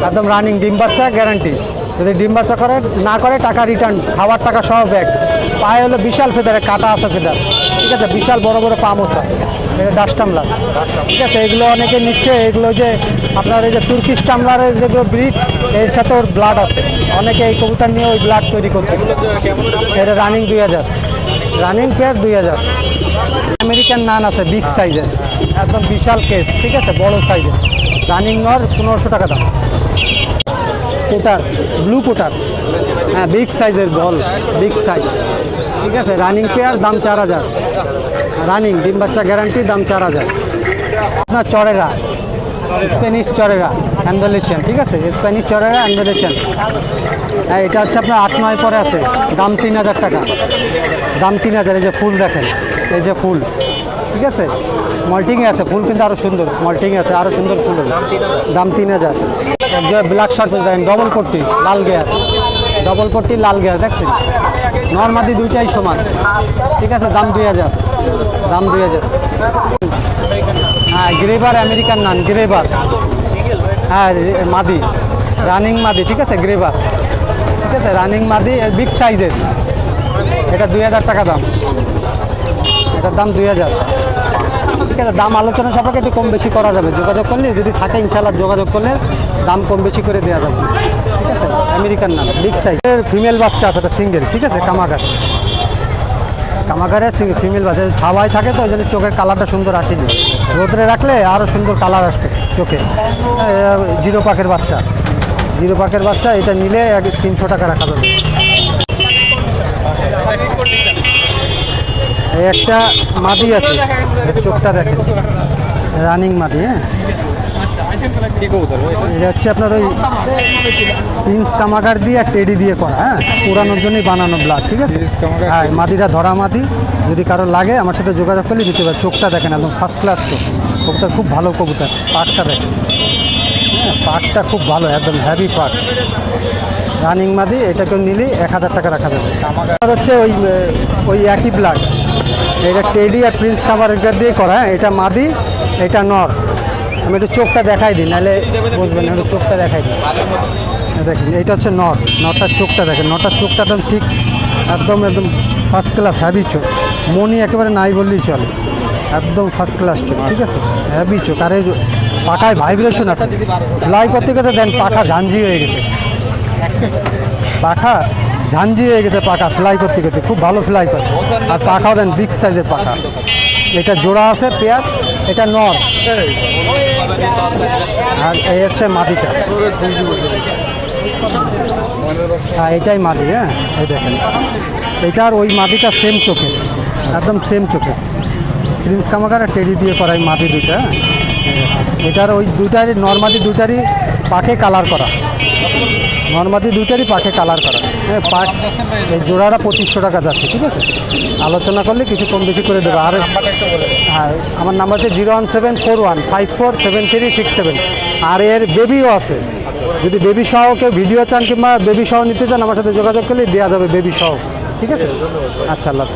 একদম রানিং, ডিম বাচ্চা গ্যারান্টি। যদি ডিম বাচ্চা করে না করে টাকা রিটার্ন, খাওয়ার টাকা সহ ব্যাগ। পায়ে হলো বিশাল ফেদারে কাটা আছে ফেদার, ঠিক আছে? বিশাল বড় বড় পা মোছা, এটা ডাস্ট টামলার, ঠিক আছে? এগুলো অনেকে নিচ্ছে, এগুলো যে আপনার এই যে তুর্কিশ টামলারের যেগুলো ব্রিড, এর সাথে ওর ব্লাড আছে, অনেকে এই কবুতর নিয়ে ওই ব্লাড তৈরি করছে। এটা রানিং 2000, রানিং পেয়ার 2000। আমেরিকান নান আছে বিগ সাইজের, একদম বিশাল কেস, ঠিক আছে? বড় সাইজের, রানিং নর, 1500 টাকা দাম। পোটার, ব্লু পোটার, হ্যাঁ, বিগ সাইজের বল, বিগ সাইজ, ঠিক আছে? রানিং পেয়ার, দাম 4000, রানিং, ডিম বাচ্চা গ্যারান্টি, দাম 4000। আপনার চরেরা, স্প্যানিশ চরেরা অ্যান্ডোলেশিয়ান, ঠিক আছে? স্প্যানিশ চরেরা অ্যান্ডোলেশিয়ান, হ্যাঁ, এটা হচ্ছে আপনার 8-9 পরে আছে, দাম 3000 টাকা, দাম 3000। এই যে ফুল দেখেন, এই যে ফুল, ঠিক আছে? মল্টিংয়ে আছে ফুল, কিন্তু আরও সুন্দর মল্টিংয়ে আছে, আরও সুন্দর ফুল, দাম 3000। ব্ল্যাক শার্ট দেখেন, ডবল পট্টি, লাল গিয়ার, ডবল পট্টি, লাল গিয়ার, দেখছেন? নর্মাদি দুইটাই সমান, ঠিক আছে? দাম 2000, দাম 2000। হ্যাঁ, গ্রেবার আমেরিকান নান, গ্রেবার, হ্যাঁ, মাদি, রানিং মাদি, ঠিক আছে? গ্রেবার, ঠিক আছে? রানিং মাদি, বিগ সাইজের, এটা 2000 টাকা দাম, এটার দাম 2000, ঠিক আছে? দাম আলোচনা সাপেক্ষে একটু কম বেশি করা যাবে, যোগাযোগ করলে, যদি থাকে ইনশাল্লাহ যোগাযোগ করলে দাম কম বেশি করে দেওয়া যাবে, ঠিক আছে? আমেরিকান নাম, বিগ সাইজের, ফিমেল বাচ্চা আছে, এটা সিঙ্গেল, ঠিক আছে? কামাগার, কামাগারে ফিমেল বাচ্চা, ছাওয়াই থাকে তো ওই জন্য চোখের কালারটা সুন্দর আসেনি, রোদরে রাখলে আরও সুন্দর কালার আসবে চোখে। জিরো পাকের বাচ্চা, জিরো পাকের বাচ্চা, এটা নিলে 300 টাকা রাখা যাবে। একটা মাদি আছে, চোখটা দেখেন, রানিং মাদি, হ্যাঁ, এটা হচ্ছে আপনার ওই প্রিন্স কামাগার দিয়ে আর টেডি দিয়ে করা, হ্যাঁ, পুরানোর জন্যই বানানো ব্লাড, ঠিক আছে? হ্যাঁ, মাদিটা ধরা মাদি, যদি কারো লাগে আমার সাথে যোগাযোগ করলে দিতে পারে। চোখটা দেখেন, একদম ফার্স্ট ক্লাস চোখ, কবুতর খুব ভালো কবুতর, পাকটা দেখেন, হ্যাঁ, পাকটা খুব ভালো, একদম হ্যাভি পাক, রানিং মাদি, এটাকেও নিলে 1000 টাকা রাখা যাবে। আর হচ্ছে ওই একই ব্লাড, এটা টেডি আর প্রিন্স কামাগার দিয়ে করা, হ্যাঁ, এটা মাদি, এটা নর। আমি একটু চোখটা দেখাই দিই, নাহলে বুঝবেন না, একটু চোখটা দেখাই দিই, দেখেন, এইটা হচ্ছে নর, নরটার চোখটা দেখেন, নরটার চোখটা একদম ঠিক, একদম একদম ফার্স্ট ক্লাস হ্যাভি চোখ, মনি একেবারে নাই বললেই চলে, একদম ফার্স্ট ক্লাস চোখ, ঠিক আছে, হ্যাভি চোখ। আর এই পাখায় ভাইব্রেশন আছে, ফ্লাই করতে করতে দেন পাখা ঝাঞ্ঝি হয়ে গেছে, ঠিক আছে, পাখা ঝাঞ্ঝি হয়ে গেছে, পাখা ফ্লাই করতে করতে খুব ভালো ফ্লাই করে। আর পাখাও দেন বিগ সাইজের পাখা। এটা জোড়া আছে পেয়ার, এটা নর, আর এই হচ্ছে মাদিটা। হ্যাঁ এটাই মাদি, হ্যাঁ এই দেখেন এটা আর ওই মাদিটা সেম চোখে, একদম সেম চোখে, প্রিন্স কামাগার আর টেডি দিয়ে করা এই মাদি দুইটা। হ্যাঁ এটার ওই দুইটারই নর্মাদি দুইটারই পাখে কালার করা, নর্মাদি দুইটারই পাখে কালার করা। হ্যাঁ পাখ এই জোড়াটা 2500 টাকা যাচ্ছে, ঠিক আছে, আলোচনা করলে কিছু কম বেশি করে দেবো। আর হ্যাঁ আমার নাম্বার হচ্ছে 01714547367। আর এর বেবিও আছে, যদি বেবি সহ কেউ ভিডিও চান কিংবা বেবি সহ নিতে চান আমার সাথে যোগাযোগ করলে দেওয়া যাবে বেবি সহ, ঠিক আছে। আচ্ছা আল্লাহ।